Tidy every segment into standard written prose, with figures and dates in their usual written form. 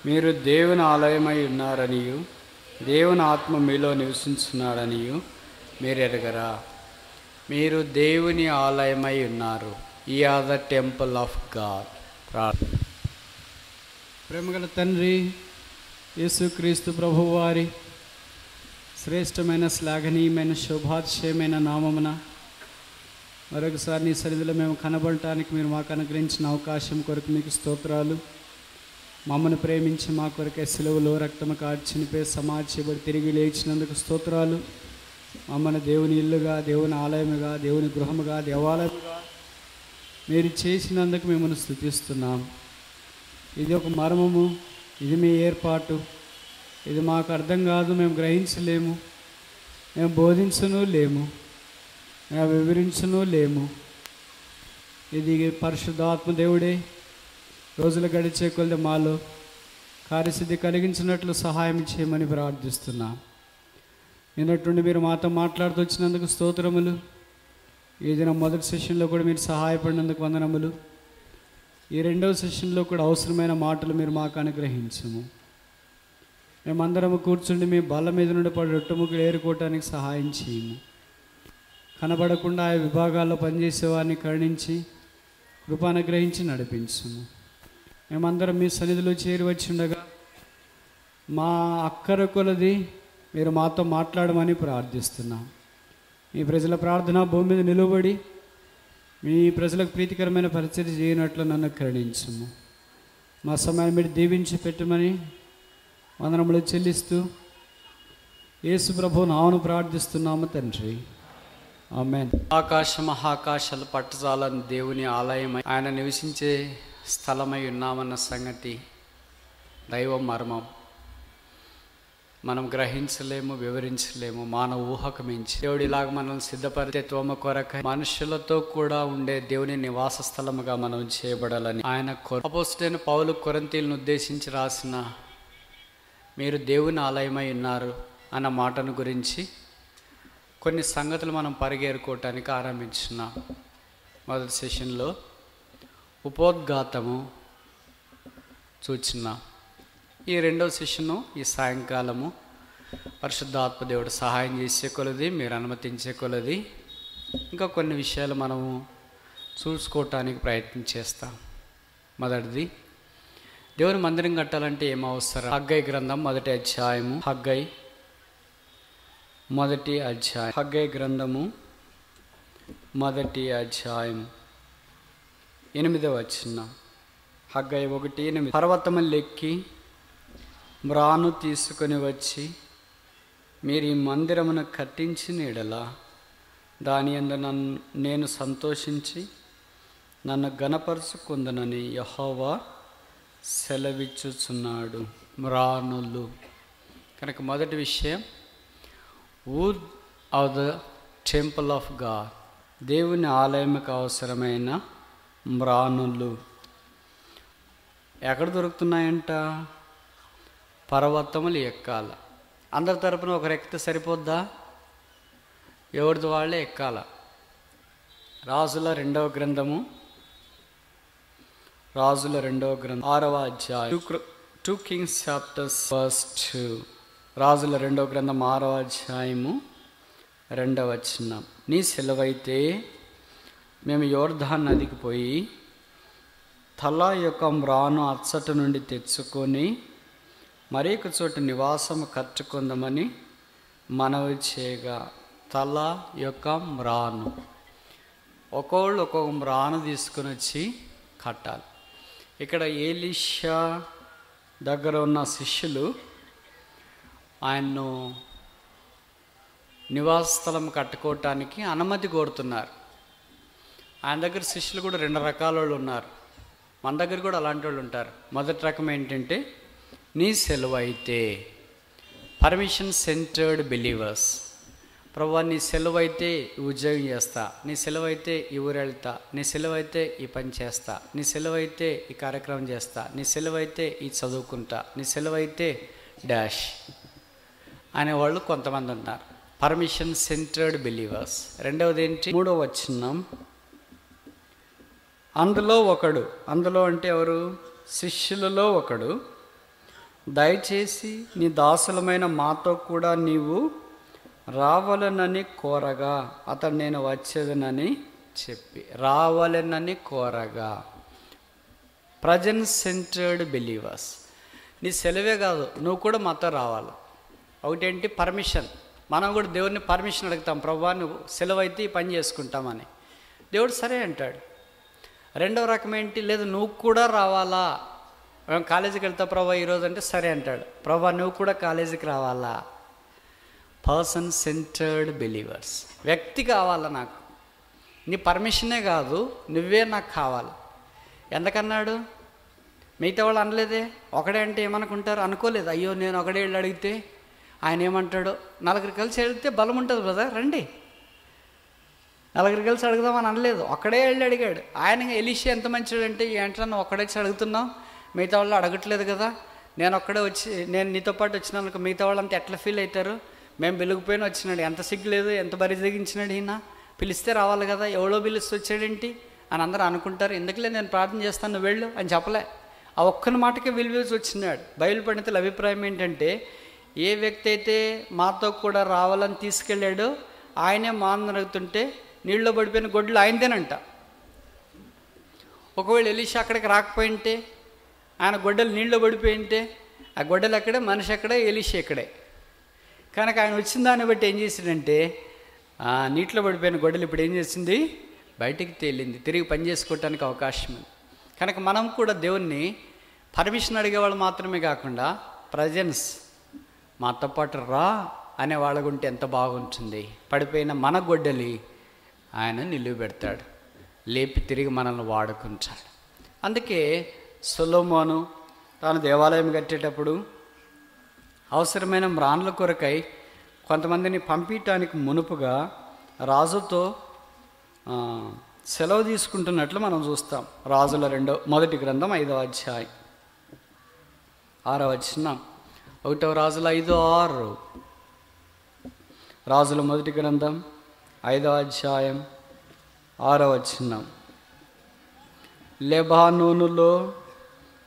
మీరు దేవుని ఆలయమై ఉన్నారనియు దేవుని ఆత్మ మీలో నివసించున్నాడనియు మీరు ఎరగరా? మీరు దేవుని ఆలయమై ఉన్నారు. Ye are the temple of God. ప్రేమగల తండ్రి యేసుక్రీస్తు ప్రభువారి శ్రేష్టమైన శ్లాఘనీయమైన శోభాతిశయమైన నామమున మరొకసారి నీ సన్నిధిలో మేము కనబడటానికి మీరు మాకు అనుగ్రహించిన అవకాశం కొరకు మీకు స్తోత్రాలు. మమ్మల్ని ప్రేమించి మా కొరకే సిలువలో రక్తము కార్చి చనిపోయి సమాధి చేయబడి తిరిగి లేచినందుకు స్తోత్రాలు. మమ్మల్ని దేవుని ఇల్లుగా, దేవుని ఆలయముగా, దేవుని గృహముగా, దేవాలయముగా మీరు చేసినందుకు మిమ్మల్ని స్తుతిస్తున్నాం. ఇది ఒక మర్మము, ఇది మీ ఏర్పాటు. ఇది మాకు అర్థం కాదు, మేము గ్రహించలేము, మేము బోధించను లేము, మేము వివరించను లేము. ఇది పరిశుద్ధాత్మ దేవుడే రోజులు గడిచే కొలది మాలో కార్యసిద్ధి కలిగించినట్లు సహాయం చేయమని ప్రార్థిస్తున్నాం. నిన్నట్టుండి మీరు మాతో మాట్లాడుతూ వచ్చినందుకు స్తోత్రములు. ఈ దినం మొదటి సెషన్లో కూడా మీరు సహాయపడినందుకు వందనములు. ఈ రెండవ సెషన్లో కూడా అవసరమైన మాటలు మీరు మాకు అనుగ్రహించము. మేమందరము కూర్చుండి మీ బల్ల మీద నుండి పడి రొట్టెముక్కలు ఏరుకోవటానికి సహాయం చేయము. కనబడకుండా ఆ విభాగాల్లో పనిచేసేవారిని కరుణించి కృపానుగ్రహించి నడిపించము. మేమందరం మీ సన్నిధిలో చేరి వచ్చి ఉండగా మా అక్కర కొలది మీరు మాతో మాట్లాడమని ప్రార్థిస్తున్నాం. మీ ప్రజల ప్రార్థన భూమి మీద నిలువబడి మీ ప్రజలకు ప్రీతికరమైన పరిచర్య చేయనట్లు నన్ను కరుణించము. మా సమయాన్ని మీరు దీవించి పెట్టమని వందనములు చెల్లిస్తూ యేసు ప్రభు నామమున ప్రార్థిస్తున్నాము తండ్రి, ఆమేన్. ఆకాశ మహాకాశాలు పట్టజాలని దేవుని ఆలయమై ఆయన నివసించే స్థలమై ఉన్నామన్న సంగతి దైవ మర్మం. మనం గ్రహించలేము, వివరించలేము, మానవ ఊహకు మించి. దేవుడు ఇలాగ మనల్ని సిద్ధపరితత్వము కొరకై మనుషులతో కూడా ఉండే దేవుని నివాస స్థలముగా మనం చేయబడాలని ఆయన అపోస్తలుడైన పౌలు కొరింథీయులను ఉద్దేశించి రాసిన మీరు దేవుని ఆలయమై ఉన్నారు అన్న మాటను గురించి కొన్ని సంగతులు మనం పరిగెరుకోవటానికి ఆరంభించున్నాం. మొదటి సెషన్లో ఉపోద్ఘాతము చూచున్నాం. ఈ రెండవ సెషను ఈ సాయంకాలము పరిశుద్ధాత్మ దేవుడు సహాయం చేసే కొలది, మీరు అనుమతించే కొలది ఇంకా కొన్ని విషయాలు మనము చూసుకోవటానికి ప్రయత్నం చేస్తాం. మొదటిది, దేవుని మందిరం కట్టాలంటే ఏం అవసరం? హగ్గై గ్రంథం మొదటి అధ్యాయము, హగ్గై గ్రంథము మొదటి అధ్యాయము 8వ వచనం. హగ్గై 1:8. పర్వతములెక్కి మ్రాను తీసుకొని వచ్చి మీరు ఈ మందిరమును కట్టించిన ఎడల దాని యందు నేను సంతోషించి నన్ను ఘనపరుచుకుందునని యెహోవా సెలవిచ్చుచున్నాడు. మ్రానులు కనుక మొదటి విషయం, wood of the temple of God, దేవుని ఆలయంకు అవసరమైన మ్రానులు ఎక్కడ దొరుకుతున్నాయంట? పర్వతములు ఎక్కాల. అందరి తరపున ఒకరు ఎక్కితే సరిపోద్దా? ఎవరిది వాళ్ళే ఎక్కాల. రాజుల రెండవ గ్రంథము 6వ అధ్యాయం, 2 Kings chapters verse 2. రాజుల రెండవ గ్రంథం 6వ అధ్యాయము 2వ వచనం. నీ సెలవైతే మేము యోర్దాను నదికి పోయి తలా యొక్క మ్రాను అచ్చట నుండి తెచ్చుకొని మరొక చోట నివాసము కట్టుకుందామని మనవి చేయగా, తల యొక్క మ్రాను, ఒక్కొక్కళ్ళు ఒక్కొక్క మ్రాను తీసుకుని వచ్చి కట్టాలి. ఇక్కడ ఎలీషా దగ్గర ఉన్న శిష్యులు ఆయన్ను నివాస స్థలం కట్టుకోవటానికి అనుమతి కోరుతున్నారు. ఆయన దగ్గర శిష్యులు కూడా 2 రకాల వాళ్ళు ఉన్నారు. మన దగ్గర కూడా అలాంటి వాళ్ళు ఉంటారు. మొదటి రకం ఏంటంటే, నీ సెలవు అయితే, పర్మిషన్ సెంటర్డ్ బిలీవర్స్. ప్రభువా నీ సెలవు అయితే ఈ ఉద్యోగం చేస్తా, నీ సెలవు అయితే ఈ ఊరు వెళ్తా, నీ సెలవు అయితే ఈ పని చేస్తా, నీ సెలవు అయితే ఈ కార్యక్రమం చేస్తా, నీ సెలవు అయితే ఈ చదువుకుంటా, నీ సెలవు అయితే డాష్ అనేవాళ్ళు కొంతమంది ఉన్నారు. Permission centred believers. రెండవది ఏంటి? 3వ వచనం, అందులో అంటే ఎవరు? శిష్యులలో ఒకడు దయచేసి నీ దాసులమైన మాతో కూడా నీవు రావాలనని కోరగా అతడు నేను వచ్చేదనని చెప్పి, రావాలనని కోరగా. Present centred believers. నీ సెలవే కాదు, నువ్వు కూడా మాతో రావాలి. ఒకటేంటి? పర్మిషన్. మనం కూడా దేవుడిని పర్మిషన్ అడుగుతాం, ప్రభువా నువ్వు సెలవు అయితే ఈ పని చేసుకుంటామని. దేవుడు సరే అంటాడు. రెండవ రకం ఏంటి? లేదు నువ్వు కూడా రావాలా. మేము కాలేజీకి వెళ్తా ప్రభా ఈరోజు అంటే సరే అంటాడు, ప్రభా నువ్వు కూడా కాలేజీకి రావాలా. Person centred believers. వ్యక్తి కావాలా నాకు, నీ పర్మిషనే కాదు, నువ్వే నాకు కావాలి. ఎందుకన్నాడు? మిగతా వాళ్ళు అనలేదే. ఒకడే అంటే ఏమనుకుంటారు? అనుకోలేదు. అయ్యో నేను ఒకడే వెళ్ళి అడిగితే ఆయన ఏమంటాడు? నలుగురు కలిసి వెళితే బలం ఉంటుంది బ్రదర్, రండి. నలుగురు కలిసి అడుగుదామని అనలేదు, ఒక్కడే వెళ్ళి అడిగాడు. ఆయన ఎలీషా ఎంత మంచివాడు అంటే, ఏంటన్నా నువ్వు ఒక్కడే వచ్చి అడుగుతున్నావు, మిగతా వాళ్ళు అడగట్లేదు కదా, నేను ఒక్కడే వచ్చి నేను నీతో పాటు వచ్చినాను, మిగతా వాళ్ళు అంతా ఎట్లా ఫీల్ అవుతారు? మేము వెలుగుపోయిన వచ్చినాడు, ఎంత సిగ్గులేదు, ఎంత బరిదగించినాడు ఈయన, పిలిస్తే రావాలి కదా, ఎవడో పిలిస్తే వచ్చాడేంటి అని అందరూ అనుకుంటారు. ఎందుకులే నేను ప్రార్థన చేస్తాను, నువ్వు వెళ్ళు అని చెప్పలే. ఆ ఒక్కని మాటకే విలువేసి వచ్చినాడు. బైబిల్ పండితుల అభిప్రాయం ఏంటంటే, ఏ వ్యక్తి అయితే మాతో కూడా రావాలని తీసుకెళ్ళాడో ఆయనే మానరుగుతుంటే నీళ్ళలో పడిపోయిన గొడ్లు ఆయనదేనంట. ఒకవేళ ఎలీషా అక్కడికి రాకపోయింటే, ఆయన గొడ్డలు నీళ్ళలో పడిపోయింటే, ఆ గొడ్డలు అక్కడే, మనిషి అక్కడే, ఎలీషా ఇక్కడే. కనుక ఆయన వచ్చిన దాన్ని బట్టి ఏం చేసిందంటే, నీటిలో పడిపోయిన గొడ్డలు ఇప్పుడు ఏం చేసింది? బయటికి తేలింది, తిరిగి పని చేసుకోవటానికి అవకాశం ఉంది. కనుక మనం కూడా దేవుణ్ణి పర్మిషన్ అడిగేవాళ్ళు మాత్రమే కాకుండా, ప్రజెన్స్ మాతో పాటు రా అనే వాళ్ళగుంటే ఎంత బాగుంటుంది. పడిపోయిన మన గొడ్డలి ఆయన నిలువ పెడతాడు, లేపి తిరిగి మనల్ని వాడుకుంటాడు. అందుకే సొలొమోను తాను దేవాలయం కట్టేటప్పుడు అవసరమైన మ్రాన్ల కొరకై కొంతమందిని పంపించడానికి మునుపుగా రాజుతో సెలవు తీసుకుంటున్నట్లు మనం చూస్తాం. రాజుల మొదటి గ్రంథం 5వ అధ్యాయం 6వ వచనం. 1వ రాజుల 5:6. రాజుల మొదటి గ్రంథం 5వ అధ్యాయం 6వ వచనం. లెబానోనులో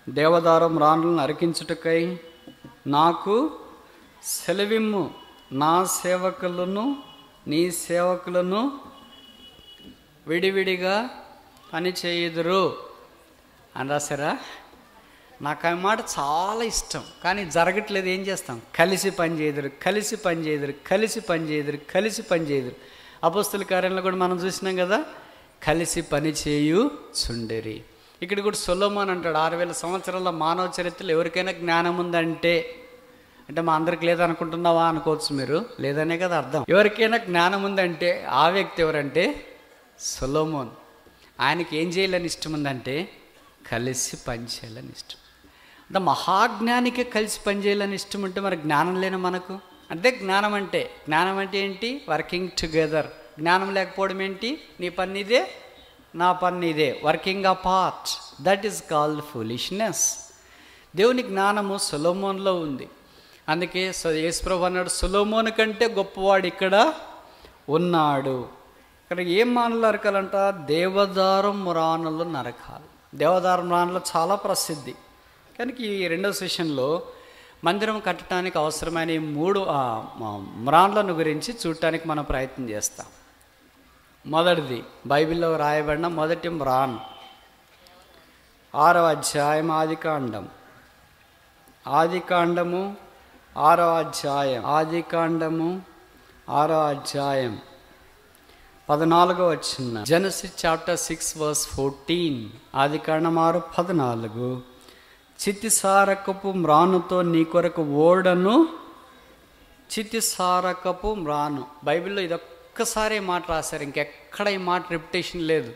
దేవదారం రాణులను అరికించుటకై నాకు సెలవిమ్ము, నా సేవకులను నీ సేవకులను విడివిడిగా పని చేయుదురు అని రాశారా? నాకు ఆ మాట చాలా ఇష్టం, కానీ జరగట్లేదు. ఏం చేస్తాం? కలిసి పని చేయుదురు, కలిసి పని చేయుదురు, కలిసి పని చేయుదురు, కలిసి పని చేయుదురు. అపోస్తుల కార్యంలో కూడా మనం చూసినాం కదా, కలిసి పని చేయు చుండిరి. ఇక్కడ కూడా సొలొమోను అంటాడు, 6000 సంవత్సరాల మానవ చరిత్రలో ఎవరికైనా జ్ఞానం ఉందంటే, అంటే మా అందరికి లేదనుకుంటున్నావా అనుకోవచ్చు మీరు, లేదనే కదా అర్థం. ఎవరికైనా జ్ఞానం ఉందంటే ఆ వ్యక్తి ఎవరంటే సొలొమోను. ఆయనకి ఏం చేయాలని ఇష్టం ఉందంటే కలిసి పనిచేయాలని ఇష్టం. అంటే మహాజ్ఞానికి కలిసి పనిచేయాలని ఇష్టం ఉంటే మరి జ్ఞానం లేని మనకు అంటే జ్ఞానం అంటే ఏంటి? Working together. జ్ఞానం లేకపోవడం ఏంటి? నీ పని ఇదే, నా పని ఇదే, working apart. That is called foolishness. దేవుని జ్ఞానము సొలొమోనులో ఉంది. అందుకే యేసుప్రభు అన్నాడు, సొలొమోను కంటే గొప్పవాడు ఇక్కడ ఉన్నాడు. ఇక్కడ ఏం మానలు నరకాలంట? దేవదారం మ్రానులు నరకాలి. దేవదారం మ్రానులు చాలా ప్రసిద్ధి. కనుక ఈ 2వ సెషన్లో మందిరం కట్టడానికి అవసరమైన ఈ 3 మ్రాన్లను గురించి చూడటానికి మనం ప్రయత్నం చేస్తాం. మొదటిది బైబిల్లో రాయబడిన మొదటి మ్రాన్, 6వ అధ్యాయం ఆదికాండము 6వ అధ్యాయం, ఆదికాండము 6వ అధ్యాయం 14వ వచనం. Genesis chapter 6:14. ఆదికాండం 6:14. చితిసారకపు మ్రానుతో నీ కొరకు ఓడను. చితిసారకపు మ్రాను. బైబిల్లో ఇదొక్కసారి మాట రాశారు, ఇంకెక్కడ ఈ మాట రిపిటేషన్ లేదు.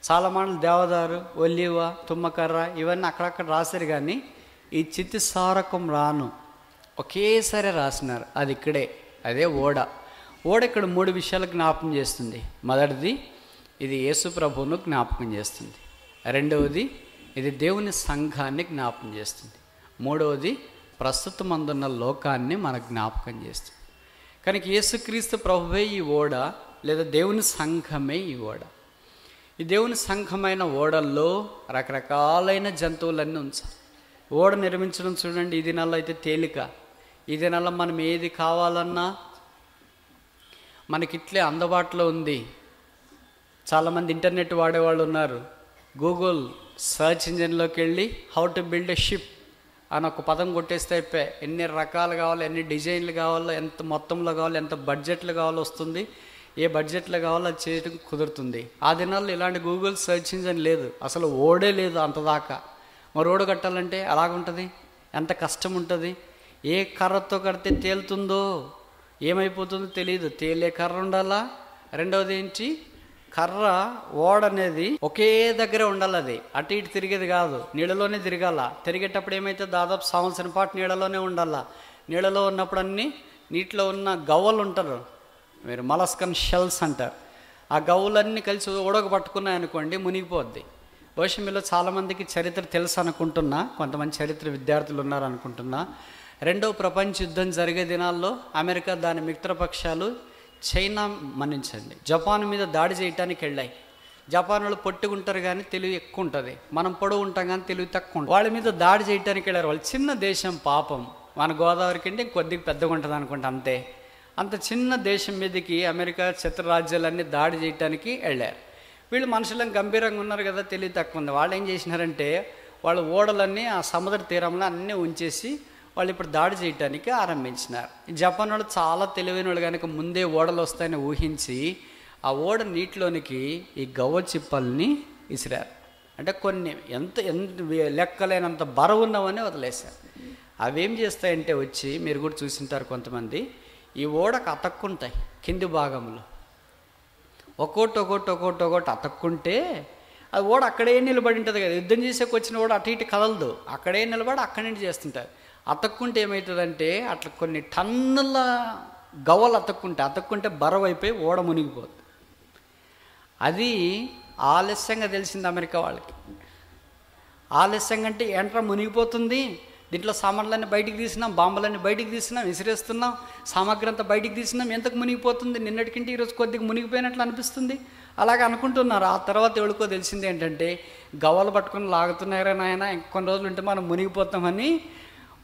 చాలా మాటలు దేవదారు, ఒలివ, తుమ్మకర్ర ఇవన్నీ అక్కడక్కడ రాశారు, కానీ ఈ చితిసారకం మ్రాను ఒకేసారి రాసినారు. అది ఇక్కడే, అదే ఓడ. ఇక్కడ 3 విషయాలు జ్ఞాపకం చేస్తుంది. మొదటిది, ఇది యేసు ప్రభువును జ్ఞాపకం చేస్తుంది. రెండవది, ఇది దేవుని సంఘాన్ని జ్ఞాపకం చేస్తుంది. మూడవది, ప్రస్తుతం అందున్న లోకాన్ని మనకు జ్ఞాపకం చేస్తుంది. కనుక యేసుక్రీస్తు ప్రభువే ఈ ఓడ, లేదా దేవుని సంఘమే ఈ ఓడ. ఈ దేవుని సంఘమైన ఓడల్లో రకరకాలైన జంతువులన్నీ ఉంచాలి. ఓడ నిర్మించడం చూడండి, ఈ దినాల్లో అయితే తేలిక. ఈ దినాల్లో మనం ఏది కావాలన్నా మనకి ఇట్లే అందుబాటులో ఉంది. చాలామంది ఇంటర్నెట్ వాడేవాళ్ళు ఉన్నారు. గూగుల్ సర్చ్ ఇంజిన్లోకి వెళ్ళి how to build a ship అని ఒక పదం కొట్టేస్తే అయిపోయి ఎన్ని రకాలు కావాలో, ఎన్ని డిజైన్లు కావాలో, ఎంత మొత్తంలో కావాలో, ఎంత బడ్జెట్లో కావాలో వస్తుంది. ఏ బడ్జెట్లో కావాలో అది చేయడం కుదురుతుంది. ఆ దినాల్లో ఇలాంటి గూగుల్ సర్చ్ ఇంజిన్ లేదు, అసలు ఓడే లేదు అంతదాకా. మరి ఓడ కట్టాలంటే అలాగుంటుంది, ఎంత కష్టం ఉంటుంది. ఏ కర్రతో కడితే తేలుతుందో ఏమైపోతుందో తెలియదు. తేలే కర్ర ఉండాలా. రెండవది ఏంటి, కర్ర ఓడ అనేది ఒకే దగ్గర ఉండాలి. అది అటు ఇటు తిరిగేది కాదు, నీళ్ళలోనే తిరగాల. తిరిగేటప్పుడు ఏమైతే దాదాపు సంవత్సరం పాటు నీళ్ళలోనే ఉండాలా. నీళ్ళలో ఉన్నప్పుడు అన్నీ నీటిలో ఉన్న గవ్వలు ఉంటారు, మీరు మలస్కన్ షెల్స్ అంటారు. ఆ గవ్వులన్నీ కలిసి ఓడకు పట్టుకున్నాయనుకోండి మునిగిపోద్ది. బహుశా మీలో చాలామందికి చరిత్ర తెలుసు అనుకుంటున్నా, కొంతమంది చరిత్ర విద్యార్థులు ఉన్నారు అనుకుంటున్నా. రెండవ ప్రపంచ యుద్ధం జరిగే దినాల్లో అమెరికా దాని మిత్రపక్షాలు చైనా మన్నించండి జపాన్ మీద దాడి చేయడానికి వెళ్ళాయి. జపాన్ వాళ్ళు పొట్టుకుంటారు కానీ తెలివి ఎక్కువ ఉంటుంది, మనం పొడవు ఉంటాం కానీ తెలివి తక్కువ ఉంటుంది. వాళ్ళ మీద దాడి చేయడానికి వెళ్ళారు. వాళ్ళు చిన్న దేశం పాపం, మన గోదావరి కంటే కొద్దిగా పెద్దగా ఉంటుంది అనుకుంటా అంతే. అంత చిన్న దేశం మీదకి అమెరికా శత్రురాజ్యాలన్నీ దాడి చేయడానికి వెళ్ళారు. వీళ్ళు మనుషులను గంభీరంగా ఉన్నారు కదా, తెలివి తక్కువ ఉంది. వాళ్ళు ఏం చేసినారంటే వాళ్ళ ఓడలన్నీ ఆ సముద్ర తీరంలో అన్నీ ఉంచేసి వాళ్ళు ఇప్పుడు దాడి చేయడానికి ఆరంభించినారు. జపాన్ వాళ్ళు చాలా తెలివైన వాళ్ళు కనుక ముందే ఓడలు వస్తాయని ఊహించి ఆ ఓడ నీటిలోనికి ఈ గవ్వ చిప్పల్ని విసిరారు. అంటే కొన్ని ఎంత లెక్కలేనంత బరువు ఉన్నవని వదిలేశారు. అవేం చేస్తాయంటే వచ్చి, మీరు కూడా చూసింటారు కొంతమంది, ఈ ఓడకు అతక్కుంటాయి కింది భాగంలో. ఒక్కొక్కటి అతక్కుంటే అది ఓడ అక్కడే నిలబడి ఉంటుంది కదా. యుద్ధం చేసేకి వచ్చిన ఓడ అటు ఇటు కదలదు, అక్కడే నిలబడి అక్కడి నుంచి చేస్తుంటారు. అతక్కుంటే ఏమవుతుందంటే అట్లా కొన్ని టన్నుల గవ్వలు అతక్కుంటే బరువు అయిపోయి ఓడ మునిగిపోతుంది. అది ఆలస్యంగా తెలిసింది అమెరికా వాళ్ళకి. ఆలస్యంగా అంటే ఏంట్రా మునిగిపోతుంది, దీంట్లో సామాన్లన్నీ బయటికి తీసినాం, బాంబులన్నీ బయటికి తీసినాం, విసిరేస్తున్నాం, సామాగ్రి అంతా బయటికి తీసినాం, ఎంతకు మునిగిపోతుంది, నిన్నటికంటే ఈరోజు కొద్దిగా మునిగిపోయినట్లు అనిపిస్తుంది, అలాగే అనుకుంటున్నారు. ఆ తర్వాత ఎవరికో తెలిసింది ఏంటంటే గవ్వలు పట్టుకుని లాగుతున్నారా నాయన, ఇంకొన్ని రోజులు ఉంటే మనం మునిగిపోతామని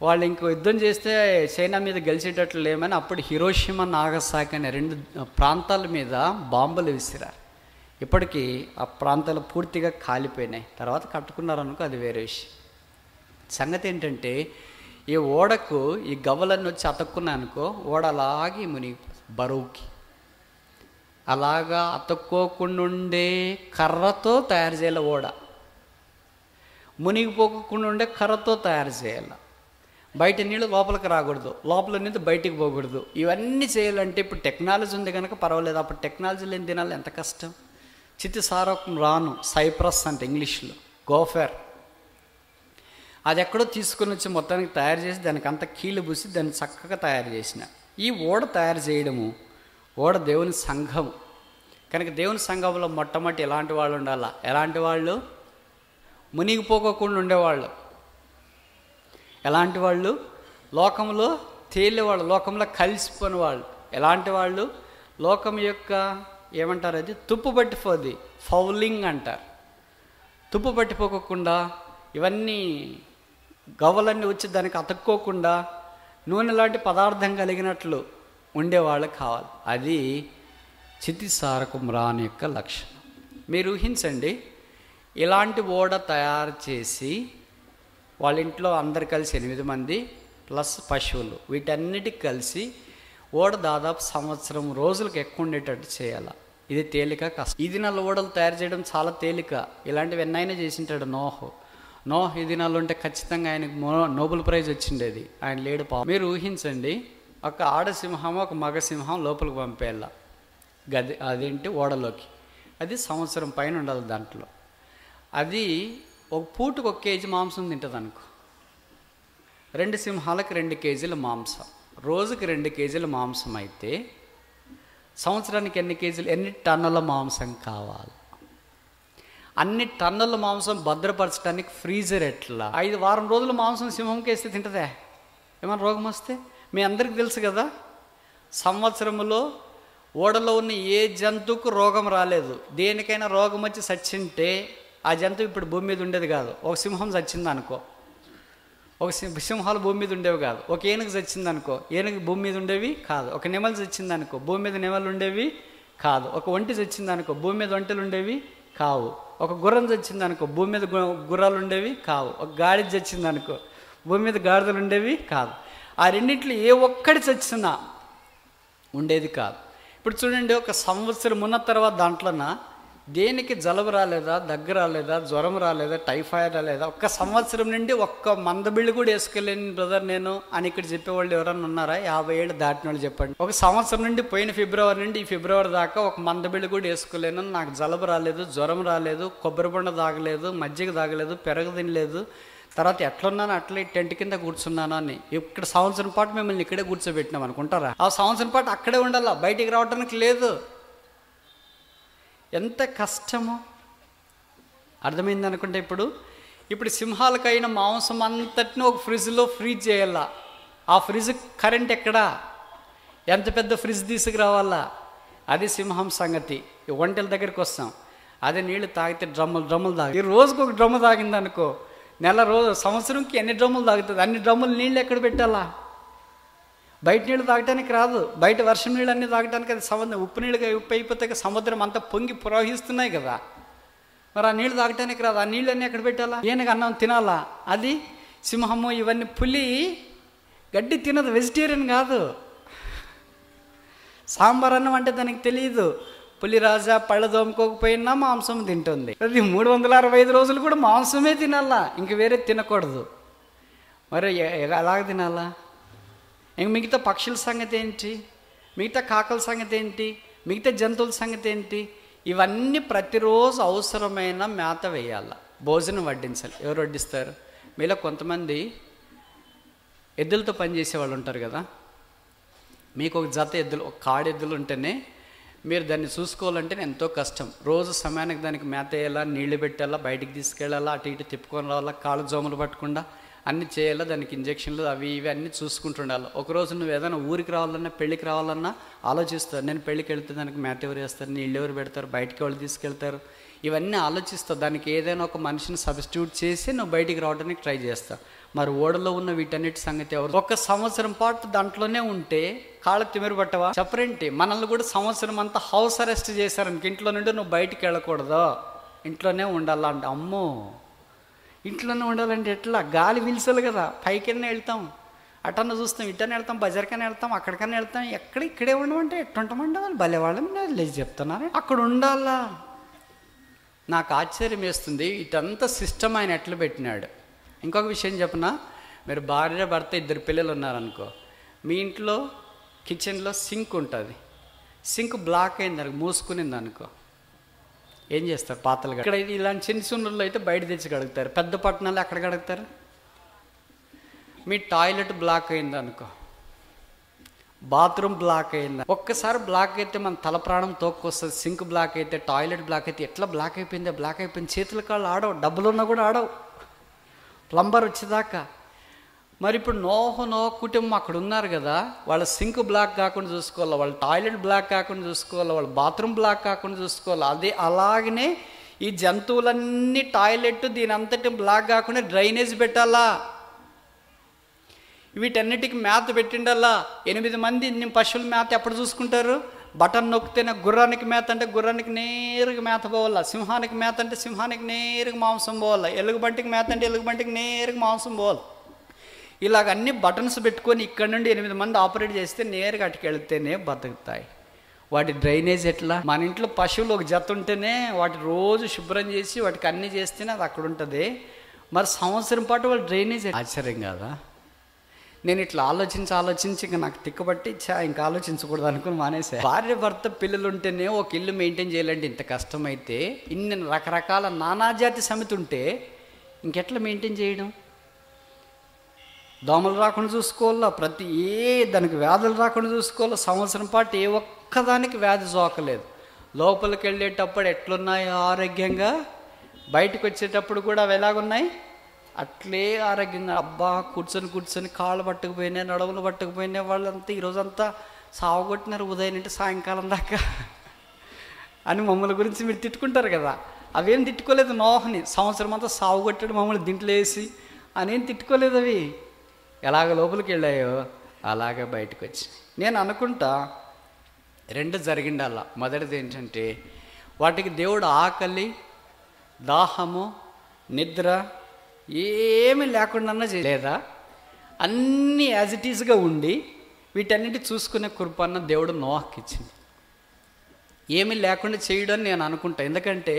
వాళ్ళు ఇంకో యుద్ధం చేస్తే చైనా మీద గెలిచేటట్లు లేమని అప్పుడు హిరోషిమా నాగసాకి అనే 2 ప్రాంతాల మీద బాంబులు విసిరారు. ఇప్పటికీ ఆ ప్రాంతాలు పూర్తిగా కాలిపోయినాయి. తర్వాత కట్టుకున్నారనుకో అది వేరే విషయం. సంగతి ఏంటంటే ఈ ఓడకు ఈ గవ్వలన్నీ వచ్చి అతుక్కున్నాయనుకో ఓడ అలాగే మునిగిపోతుంది బరువుకి. అలాగా అతుక్కోకుండా ఉండే కర్రతో తయారు చేయాలి ఓడ, మునిగిపోకుండా ఉండే కర్రతో తయారు చేయాలి. బయట నీళ్ళు లోపలికి రాకూడదు, లోపల నుంచి బయటికి పోకూడదు. ఇవన్నీ చేయాలంటే ఇప్పుడు టెక్నాలజీ ఉంది కనుక పర్వాలేదు. అప్పుడు టెక్నాలజీ లేని దినాలు ఎంత కష్టం. చితిసారకం రాను, సైప్రస్ అంటే ఇంగ్లీష్లో, గోఫెర్, అది ఎక్కడో తీసుకుని వచ్చి మొత్తానికి తయారు చేసి దానికి అంత కీళ్ళు పూసి దాన్ని చక్కగా తయారు చేసిన. ఈ ఓడ తయారు చేయడము, ఓడ దేవుని సంఘం కనుక దేవుని సంఘంలో మొట్టమొదటి ఎలాంటి వాళ్ళు ఉండాలా? ఎలాంటి వాళ్ళు? మునిగిపోకుండా ఉండేవాళ్ళు. ఎలాంటి వాళ్ళు? లోకంలో తేలేవాళ్ళు, లోకంలో కలిసిపోయిన వాళ్ళు. ఎలాంటి వాళ్ళు? లోకం యొక్క ఏమంటారు, అది తుప్పు పట్టిపోది, ఫౌలింగ్ అంటారు. తుప్పు పట్టిపోకుండా ఇవన్నీ గవ్వలన్నీ వచ్చి దానికి అతుక్కోకుండా నూనె లాంటి పదార్థం కలిగినట్లు ఉండేవాళ్ళు కావాలి. అది చితిసారకం రాని యొక్క లక్షణం. మీరు ఊహించండి, ఇలాంటి ఓడ తయారు చేసి వాళ్ళ ఇంట్లో అందరు కలిసి 8 మంది ప్లస్ పశువులు, వీటన్నిటికి కలిసి ఓడ దాదాపు సంవత్సరం రోజులకు ఎక్కువ ఉండేటట్టు చేయాలి. ఇది తేలిక కష్టం. ఈ దినాల్లో ఓడలు తయారు చేయడం చాలా తేలిక. ఇలాంటివి ఎన్నైనా చేసింటాడు నోహ్ ఈ దినాల్లో ఉంటే ఖచ్చితంగా ఆయనకు నోబెల్ ప్రైజ్ వచ్చిండేది. ఆయన లేడు పాపం. మీరు ఊహించండి, ఒక ఆడసింహం ఒక మగ సింహం లోపలికి పంపేయాల అదేంటి ఓడలోకి. అది సంవత్సరం పైన ఉండాలి దాంట్లో. అది ఒక పూటకు 1 కేజీ మాంసం తింటుంది అనుకో. 2 సింహాలకు 2 కేజీల మాంసం, రోజుకి 2 కేజీల మాంసం అయితే సంవత్సరానికి ఎన్ని టన్నుల మాంసం కావాలి? అన్ని టన్నుల మాంసం భద్రపరచడానికి ఫ్రీజర్ ఎట్లా? 5 వారం రోజుల మాంసం సింహంకి వేస్తే తింటుందే? ఏమైనా రోగం వస్తే? మీ అందరికీ తెలుసు కదా, సంవత్సరంలో ఓడలో ఉన్న ఏ జంతువుకు రోగం రాలేదు. దేనికైనా రోగం వచ్చి చచ్చింటే ఆ జంతువు ఇప్పుడు భూమి మీద ఉండేది కాదు. ఒక సింహం చచ్చింది అనుకో, ఒక సింహాలు భూమి మీద ఉండేవి కాదు. ఒక ఏనుగు చచ్చింది అనుకో, ఏనుగు భూమి మీద ఉండేవి కాదు. ఒక నెమలు చచ్చింది అనుకో, భూమి మీద నెమలు ఉండేవి కాదు. ఒక ఒంటి చచ్చింది అనుకో, భూమి మీద ఒంటెలు ఉండేవి కావు. ఒక గుర్రం చచ్చింది అనుకో, భూమి మీద గుర్రాలు ఉండేవి కావు. ఒక గాడిద చచ్చింది అనుకో, భూమి మీద గాడిదలు ఉండేవి కాదు. ఆ రెండింటిలో ఏ ఒక్కడి చచ్చినా ఉండేది కాదు. ఇప్పుడు చూడండి, ఒక సంవత్సరం ఉన్న తర్వాత దాంట్లోన దేనికి జలుబు రాలేదా, దగ్గు రాలేదా, జ్వరం రాలేదా, టైఫాయిడ్ రాలేదా? ఒక్క సంవత్సరం నుండి ఒక్క మందబిళ్ళు కూడా వేసుకెళ్ళాను బ్రదర్ నేను అని ఇక్కడ చెప్పేవాళ్ళు ఎవరన్నా ఉన్నారా? 50 ఏళ్ళు దాటిన వాళ్ళు చెప్పండి. ఒక సంవత్సరం నుండి పోయిన ఫిబ్రవరి నుండి ఈ ఫిబ్రవరి దాకా ఒక మందబిళ్ళు కూడా వేసుకోలేను, నాకు జలుబు రాలేదు, జ్వరం రాలేదు, కొబ్బరి బొండ తాగలేదు, మజ్జిగ తాగలేదు, పెరగ తినలేదు, తర్వాత ఎట్లున్నాను అట్లా టెంట్ కింద కూర్చున్నాను అని. ఇక్కడ సంవత్సరం పాటు మిమ్మల్ని ఇక్కడే కూర్చోబెట్టినాం అనుకుంటారా? ఆ సంవత్సరం పాటు అక్కడే ఉండాలా, బయటికి రావడానికి లేదు. ఎంత కష్టమో అర్థమైంది అనుకుంటే ఇప్పుడు సింహాలకైన మాంసం అంతటిని ఒక ఫ్రిడ్జ్లో ఫ్రీజ్ చేయాలా. ఆ ఫ్రిడ్జ్ కరెంట్ ఎక్కడా? ఎంత పెద్ద ఫ్రిడ్జ్ తీసుకురావాలా? అది సింహం సంగతి. ఒంటెల దగ్గరికి వస్తాం, అదే నీళ్ళు తాగితే డ్రమ్ములు తాగి, ఈ రోజుకు ఒక డ్రమ్ము తాగింది అనుకో, సంవత్సరంకి ఎన్ని డ్రమ్ములు తాగుతుంది? అన్ని డ్రమ్ములు నీళ్ళు ఎక్కడ పెట్టాలా? బయట నీళ్ళు తాగటానికి రాదు. బయట వర్షం నీళ్ళు అన్నీ తాగటానికి అది సముద్రం ఉప్పు అయిపోతే సముద్రం అంతా పొంగి ప్రవహిస్తున్నాయి కదా, మరి ఆ నీళ్ళు తాగటానికి రాదు. ఆ నీళ్ళు అన్నీ ఎక్కడ పెట్టాలా? ఏనుగు అన్నం తినాలా? అది సింహము ఇవన్నీ. పులి గడ్డి తినదు, వెజిటేరియన్ కాదు. సాంబార్ అన్నం అంటే దానికి తెలియదు. పులి రాజా పళ్ళ దోముకోకపోయినా మాంసం తింటుంది. అది 365 రోజులు కూడా మాంసమే తినాలా, ఇంక వేరే తినకూడదు. మరి ఎలాగ తినాలా? ఇంక మిగతా పక్షుల సంగతి ఏంటి? మిగతా కాకల సంగతి ఏంటి? మిగతా జంతువుల సంగతి ఏంటి? ఇవన్నీ ప్రతిరోజు అవసరమైన మేత వేయాల, భోజనం వడ్డించాలి. ఎవరు వడ్డిస్తారు? మీలో కొంతమంది ఎద్దులతో పనిచేసే వాళ్ళు ఉంటారు కదా, మీకు ఒక జత ఎద్దులు, ఒక కాడి ఎద్దులు ఉంటేనే మీరు దాన్ని చూసుకోవాలంటే ఎంతో కష్టం. రోజు సమయానికి దానికి మేత వేయాలా, నీళ్లు పెట్టాలా, బయటికి తీసుకెళ్ళాలా, అటు ఇటు తిప్పుకొని రావాలా, కాళ్ళు జోములు పట్టకుండా అన్నీ చేయాలా, దానికి ఇంజక్షన్లు అవి ఇవి అన్నీ చూసుకుంటుండాలి. ఒకరోజు నువ్వు ఏదైనా ఊరికి రావాలన్నా, పెళ్ళికి రావాలన్నా ఆలోచిస్తావు. నేను పెళ్ళికి వెళ్తే దానికి మేత ఎవరు వేస్తారు, నీళ్ళు ఎవరు పెడతారు, బయటికి వాళ్ళు తీసుకెళ్తారు, ఇవన్నీ ఆలోచిస్తావు. దానికి ఏదైనా ఒక మనిషిని సబ్స్టిట్యూట్ చేసి నువ్వు బయటికి రావడానికి ట్రై చేస్తావు. మరి ఓడలో ఉన్న వీటన్నిటి సంగతి ఎవరు? ఒక సంవత్సరం పాటు దాంట్లోనే ఉంటే కాళ్ళకు తిమిరి పట్టవా? చెప్పరేంటి? మనల్ని కూడా సంవత్సరం అంతా హౌస్ అరెస్ట్ చేశారనుకో, ఇంట్లో నుండి నువ్వు బయటికి వెళ్ళకూడదు, ఇంట్లోనే ఉండాలా అంటే, అమ్మో ఇంట్లోనే ఉండాలంటే ఎట్లా? గాలి పిలిచాలి కదా, పైకన్నా వెళ్తాం, అటన్నా చూస్తాం, ఇటన్నా వెళ్తాం, బజార్కన్నా వెళ్తాం, అక్కడికన్నా వెళ్తాం, ఇక్కడే ఉండమంటే ఎట్టుంటామంటే వాళ్ళు భలే వాళ్ళని లేదు చెప్తున్నారు, అక్కడ ఉండాలా. నాకు ఆశ్చర్యం వేస్తుంది, ఇటంతా సిస్టమ్ ఆయన ఎట్లా పెట్టినాడు. ఇంకొక విషయం చెప్పనా, మీరు భార్య భర్త 2 పిల్లలు ఉన్నారనుకో, మీ ఇంట్లో కిచెన్లో సింక్ ఉంటుంది, సింక్ బ్లాక్ అయింది అనుకో, మూసుకునింది అనుకో, ఏం చేస్తారు? పాతలు ఇక్కడ ఇలాంటి చిన్న చిన్నలు అయితే బయట తెచ్చి కడుగుతారు, పెద్ద పట్టణాలు ఎక్కడ కడుగుతారు? మీ టాయిలెట్ బ్లాక్ అయింది అనుకో, బాత్రూమ్ బ్లాక్ అయింది, ఒక్కసారి బ్లాక్ అయితే మన తల ప్రాణం తోక్కొస్తుంది. సింక్ బ్లాక్ అయితే, టాయిలెట్ బ్లాక్ అయితే, ఎట్లా బ్లాక్ అయిపోయింది, బ్లాక్ అయిపోయింది, చేతుల కాళ్ళు ఆడవు, డబ్బులు ఉన్నా కూడా ఆడవు, ప్లంబర్ వచ్చేదాకా. మరి ఇప్పుడు నోహ కుటుంబం అక్కడ ఉన్నారు కదా, వాళ్ళ సింక్ బ్లాక్ కాకుండా చూసుకోవాలి, వాళ్ళ టాయిలెట్ బ్లాక్ కాకుండా చూసుకోవాలి, వాళ్ళ బాత్రూమ్ బ్లాక్ కాకుండా చూసుకోవాలి. అదే అలాగనే ఈ జంతువులన్నీ టాయిలెట్ దీని అంతటి బ్లాక్ కాకుండా డ్రైనేజ్ పెట్టాలా, వీటన్నిటికి మేత పెట్టిండాలా. 8 మంది పశువుల మేత ఎప్పుడు చూసుకుంటారు? బటన్ నొక్కితేనే గుర్రానికి మేత అంటే గుర్రానికి నేరుగా మేత పోవాలా, సింహానికి మేత అంటే సింహానికి నేరుగా మాంసం పోవాలా, ఎలుగుబంటికి మేత అంటే ఎలుగుబంటికి నేరుగా మాంసం పోవాలి. ఇలాగ అన్ని బటన్స్ పెట్టుకొని ఇక్కడ నుండి 8 మంది ఆపరేట్ చేస్తే నేరుగా అటుకెళ్తేనే బతుకుతాయి. వాటి డ్రైనేజ్ ఎట్లా? మన ఇంట్లో పశువులు ఒక జత ఉంటేనే వాటి రోజు శుభ్రం చేసి వాటికి అన్నీ చేస్తేనే అది అక్కడ ఉంటుంది. మరి సంవత్సరం పాటు వాళ్ళు డ్రైనేజ్, ఆశ్చర్యం కాదా? నేను ఇట్లా ఆలోచించి ఇంకా నాకు తిక్కబట్టి ఇంకా ఆలోచించకూడదు అనుకుని మానేసా. భార్య భర్త పిల్లలు ఉంటేనే ఒక ఇల్లు మెయింటైన్ చేయాలంటే ఇంత కష్టమైతే, ఇన్ని రకరకాల నానాజాతి సమితి ఉంటే ఇంకెట్లా మెయింటైన్ చేయడం? దోమలు రాకుండా చూసుకోవాలా, దానికి వ్యాధులు రాకుండా చూసుకోవాలా. సంవత్సరం పాటు ఏ ఒక్కదానికి వ్యాధి సోకలేదు. లోపలికి వెళ్ళేటప్పుడు ఎట్లున్నాయి ఆరోగ్యంగా, బయటకు వచ్చేటప్పుడు కూడా అవి ఎలాగున్నాయి అట్లే ఆరోగ్యంగా. అబ్బా కూర్చొని కాళ్ళు పట్టుకుపోయినాయి, నడుములు పట్టుకుపోయినాయి, వాళ్ళంతా ఈరోజంతా సావగొట్టినారు ఉదయం నుండి సాయంకాలం దాకా అని మమ్మల్ని గురించి మీరు తిట్టుకుంటారు కదా. అవేం తిట్టుకోలేదు. నోహని సంవత్సరం అంతా సావగొట్టాడు, మమ్మల్ని దీంట్లో వేసి అనేం తిట్టుకోలేదు అవి. ఎలాగ లోపలికి వెళ్ళాయో అలాగే బయటకు వచ్చి. నేను అనుకుంటా 2 జరిగిండాల. మొదటిది ఏంటంటే వాటికి దేవుడు ఆకలి, దాహము, నిద్ర ఏమీ లేకుండా చేయలేదా? అన్నీ యాజ్ ఇట్ ఈజ్గా ఉండి వీటన్నిటి చూసుకునే కృపన్న దేవుడు నోవాహుకి ఇచ్చింది. ఏమీ లేకుండా చేయడం నేను అనుకుంటా. ఎందుకంటే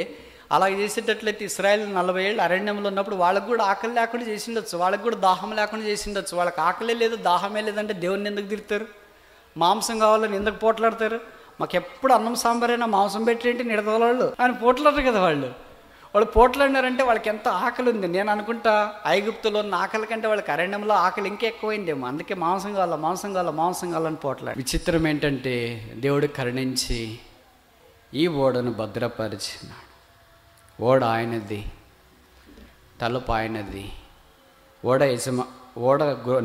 అలా చేసేటట్లయితే ఇశ్రాయేల్ 40 ఏళ్ళు అరణ్యంలో ఉన్నప్పుడు వాళ్ళకు కూడా ఆకలి లేకుండా చేసిండొచ్చు, వాళ్ళకు కూడా దాహం లేకుండా చేసిండొచ్చు. వాళ్ళకి ఆకలే లేదు, దాహమే లేదంటే దేవుడిని ఎందుకు తిడతారు? మాంసం కావాలని ఎందుకు పోట్లాడతారు? మాకు ఎప్పుడు అన్నం సాంబారైనా మాంసం పెట్టేంటి నిడదవాళ్ళు అని పోట్లాడరు కదా. వాళ్ళు పోట్లాడినారంటే వాళ్ళకి ఎంత ఆకలి ఉంది. నేను అనుకుంటా ఐగుప్తులో ఉన్న ఆకలి కంటే వాళ్ళకి అరణ్యంలో ఆకలి ఇంకా ఎక్కువైందేమో. అందుకే మాంసం కావాలని పోట్లాడు. విచిత్రం ఏంటంటే దేవుడు కరుణించి ఈ ఓడను భద్రపరిచినాడు. ఓడ ఆయనది, తలుపు ఆయనది, ఓడ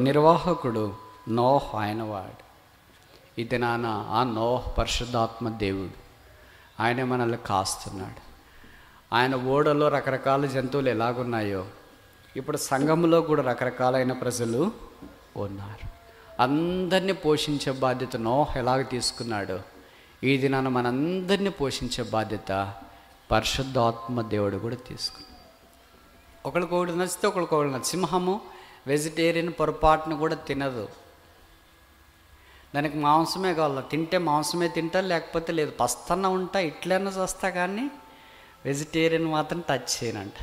నిర్వాహకుడు నోహ్ ఆయనవాడు. ఇది నాన్న ఆ నోహ్ పరిశుద్ధాత్మ దేవుడు. ఆయన మనల్ని కాస్తున్నాడు. ఆయన ఓడలో రకరకాల జంతువులు ఎలాగున్నాయో ఇప్పుడు సంఘంలో కూడా రకరకాలైన ప్రజలు ఉన్నారు. అందరినీ పోషించే బాధ్యత నోహ్ ఎలాగ తీసుకున్నాడో ఈ దినాన మనందరినీ పోషించే బాధ్యత పరిశుద్ధాత్మ దేవుడు కూడా తీసుకున్నాడు. ఒకరికొకటి నచ్చితే ఒకరికొకరు నచ్చ. సింహము వెజిటేరియన్ పొరపాటును కూడా తినదు. దానికి మాంసమే కావాలి. తింటే మాంసమే తింటా, లేకపోతే లేదు. పస్తన్న ఉంటా, ఇట్లన్నా చేస్తా, కానీ వెజిటేరియన్ మాత్రం టచ్ చేయనంట.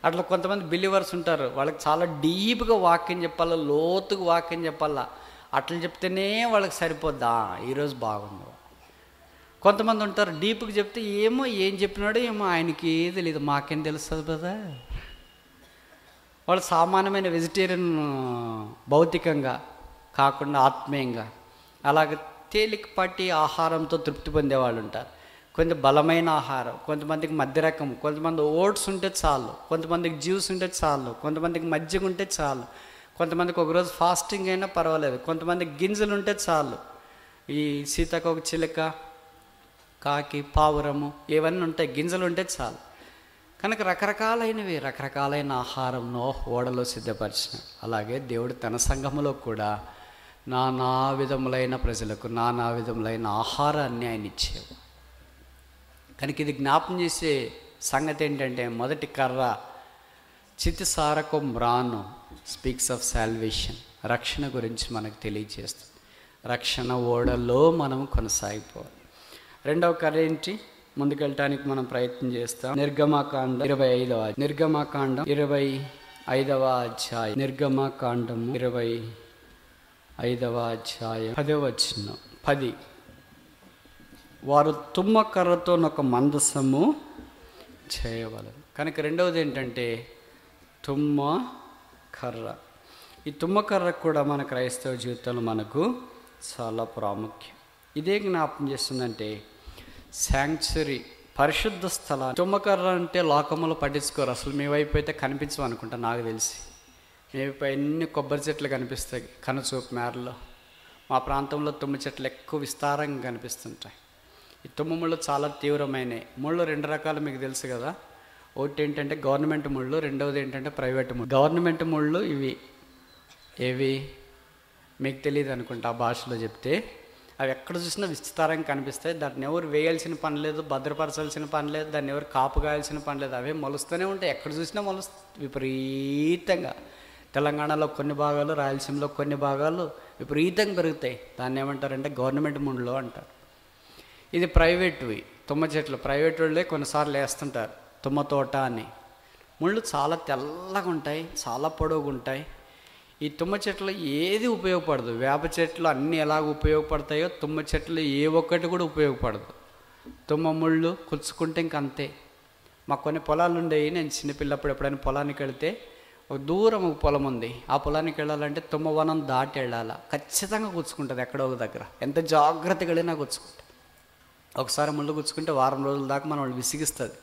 అట్లా కొంతమంది బిలీవర్స్ ఉంటారు, వాళ్ళకి చాలా డీప్గా వాక్యం చెప్పాలా, లోతుగా వాక్యం చెప్పాలా. అట్లా చెప్తేనే వాళ్ళకి సరిపోద్దా, ఈరోజు బాగుంది. కొంతమంది ఉంటారు డీప్గా చెప్తే ఏమో ఏం చెప్పినాడో ఏమో ఆయనకి తెలియదు, మాకేం తెలుస్తుంది కదా. వాళ్ళు సామాన్యమైన వెజిటేరియన్ భౌతికంగా కాకుండా ఆత్మీయంగా అలాగే తేలికపాటి ఆహారంతో తృప్తి పొందేవాళ్ళు ఉంటారు. కొంత బలమైన ఆహారం, కొంతమందికి మధ్య రకం, కొంతమంది ఓట్స్ ఉంటే చాలు, కొంతమందికి జ్యూస్ ఉంటే చాలు, కొంతమందికి మజ్జిగ ఉంటే చాలు, కొంతమందికి ఒకరోజు ఫాస్టింగ్ అయినా పర్వాలేదు, కొంతమందికి గింజలు ఉంటే చాలు. ఈ సీతాకోక చిలుక, కాకి, పావురము ఇవన్నీ ఉంటాయి, గింజలు ఉంటే చాలు. కనుక రకరకాలైన ఆహారంను ఓడలో సిద్ధపరిచినాడు. అలాగే దేవుడు తన సంఘములో కూడా నానా విధములైన ప్రజలకు నానా విధములైన ఆహారాన్ని ఆయన ఇచ్చేవాడు. కనుక ఇది జ్ఞాపం చేసే సంగతి ఏంటంటే, మొదటి కర్ర చితిసారకం మ్రాను స్పీక్స్ ఆఫ్ సాల్వేషన్, రక్షణ గురించి మనకు తెలియజేస్తుంది. రక్షణ ఓడలో మనం కొనసాగిపోవాలి. రెండవ కర్ర ఏంటి? ముందుకెళ్ళటానికి మనం ప్రయత్నం చేస్తాం. నిర్గమాకాండం 25వ నిర్గమాకాండం 25వ అధ్యాయం, నిర్గమాకాండం 25వ అధ్యాయం 10వ వచనం. 10 వారు తుమ్మకర్రతో ఒక మందసము చేయవలెను. కనుక రెండవది ఏంటంటే తుమ్మ కర్ర. ఈ తుమ్మకర్ర కూడా మన క్రైస్తవ జీవితంలో మనకు చాలా ప్రాముఖ్యం. ఇదే జ్ఞాపం చేస్తుందంటే శాంక్చురీ, పరిశుద్ధ స్థలం. తుమ్మకర్ర అంటే లోకములు పట్టించుకోరు అసలు. మీ వైపు అయితే కనిపించవు అనుకుంటా, నాకు తెలిసి. మీ వైపు ఎన్ని కొబ్బరి చెట్లు కనిపిస్తాయి కనుచూపు మేరలో. మా ప్రాంతంలో తుమ్మ చెట్లు ఎక్కువ విస్తారంగా కనిపిస్తుంటాయి. ఈ తుమ్మ ముళ్ళు చాలా తీవ్రమైనవి. ముళ్ళు 2 రకాలు మీకు తెలుసు కదా. ఒకటి ఏంటంటే గవర్నమెంట్ ముళ్ళు, రెండవది ఏంటంటే ప్రైవేట్ ముళ్ళు. గవర్నమెంట్ ముళ్ళు ఏవి మీకు తెలియదు అనుకుంటా ఆ భాషలో చెప్తే. అవి ఎక్కడ చూసినా విస్తారంగా కనిపిస్తాయి. దాన్ని ఎవరు వేయాల్సిన పని లేదు, భద్రపరచాల్సిన పని లేదు, దాన్ని ఎవరు కాపు కాయాల్సిన పని లేదు. అవే మొలుస్తూనే ఉంటాయి, ఎక్కడ చూసినా విపరీతంగా. తెలంగాణలో కొన్ని భాగాలు, రాయలసీమలో కొన్ని భాగాలు విపరీతంగా పెరుగుతాయి. దాన్ని ఏమంటారంటే గవర్నమెంట్ ముళ్ళు అంటారు. ఇది ప్రైవేట్వి తుమ్మ చెట్లు. ప్రైవేట్ వాళ్ళే కొన్నిసార్లు వేస్తుంటారు తుమ్మ తోట అని. ముళ్ళు చాలా తెల్లగా ఉంటాయి, చాలా పొడవుగా ఉంటాయి. ఈ తుమ్మ చెట్లు ఏది ఉపయోగపడదు. వేప చెట్లు అన్నీ ఎలాగ ఉపయోగపడతాయో తుమ్మ చెట్లు ఏ ఒక్కటి కూడా ఉపయోగపడదు. తుమ్మ ముళ్ళు కుచ్చుకుంటే ఇంకంతే. మాకు కొన్ని పొలాలు ఉండేవి. నేను చిన్నపిల్లప్పుడు ఎప్పుడైనా పొలానికి వెళితే ఒక దూరం ఒక పొలం ఉంది. ఆ పొలానికి వెళ్ళాలంటే తుమ్మ వనం దాటి వెళ్ళాలా. ఖచ్చితంగా గుచ్చుకుంటుంది ఎక్కడో ఒక దగ్గర. ఎంత జాగ్రత్తగా వెళ్ళినా గుచ్చుకుంటుంది. ఒకసారి ముళ్ళు గుచ్చుకుంటే వారం రోజుల దాకా మనం వాళ్ళు విసిగిస్తుంది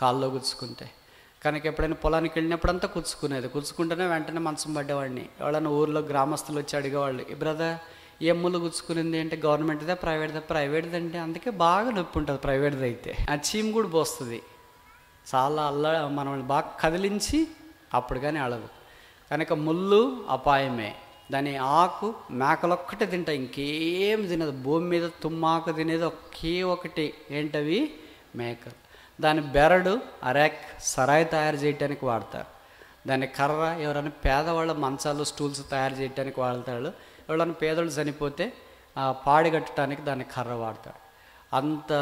కాల్లో గుచ్చుకుంటే. కనుక ఎప్పుడైనా పొలానికి వెళ్ళినప్పుడంతా కుచ్చుకుంటేనే వెంటనే మంచం పడ్డేవాడిని. ఎవరైనా ఊర్లో గ్రామస్తులు వచ్చి అడిగేవాళ్ళు, ఈ బ్రదర్ ఏ ముళ్ళు గుచ్చుకునింది అంటే గవర్నమెంట్దే ప్రైవేట్ది అంటే అందుకే బాగా నొప్పి ఉంటుంది ప్రైవేట్ది అయితే. ఆ చీమ్ కూడా పోస్తుంది చాలా మనల్ని బాగా కదిలించి అప్పుడు కానీ అడవు. కనుక ముళ్ళు అపాయమే, దాని ఆకు మేకలొక్కటే తింటాయి, ఇంకేం తినదు. భూమి మీద తుమ్మాకు తినేది ఒకే ఒకటి, ఏంటవి? మేకలు. దాని బెరడు అరాక్ సరాయి తయారు చేయడానికి వాడతారు. దాని కర్ర ఎవరైనా పేదవాళ్ళ మంచాలు స్టూల్స్ తయారు చేయడానికి వాడతాడు. ఎవరైనా పేదవాళ్ళు చనిపోతే పాడి కట్టడానికి దాని కర్ర వాడతాడు. అంత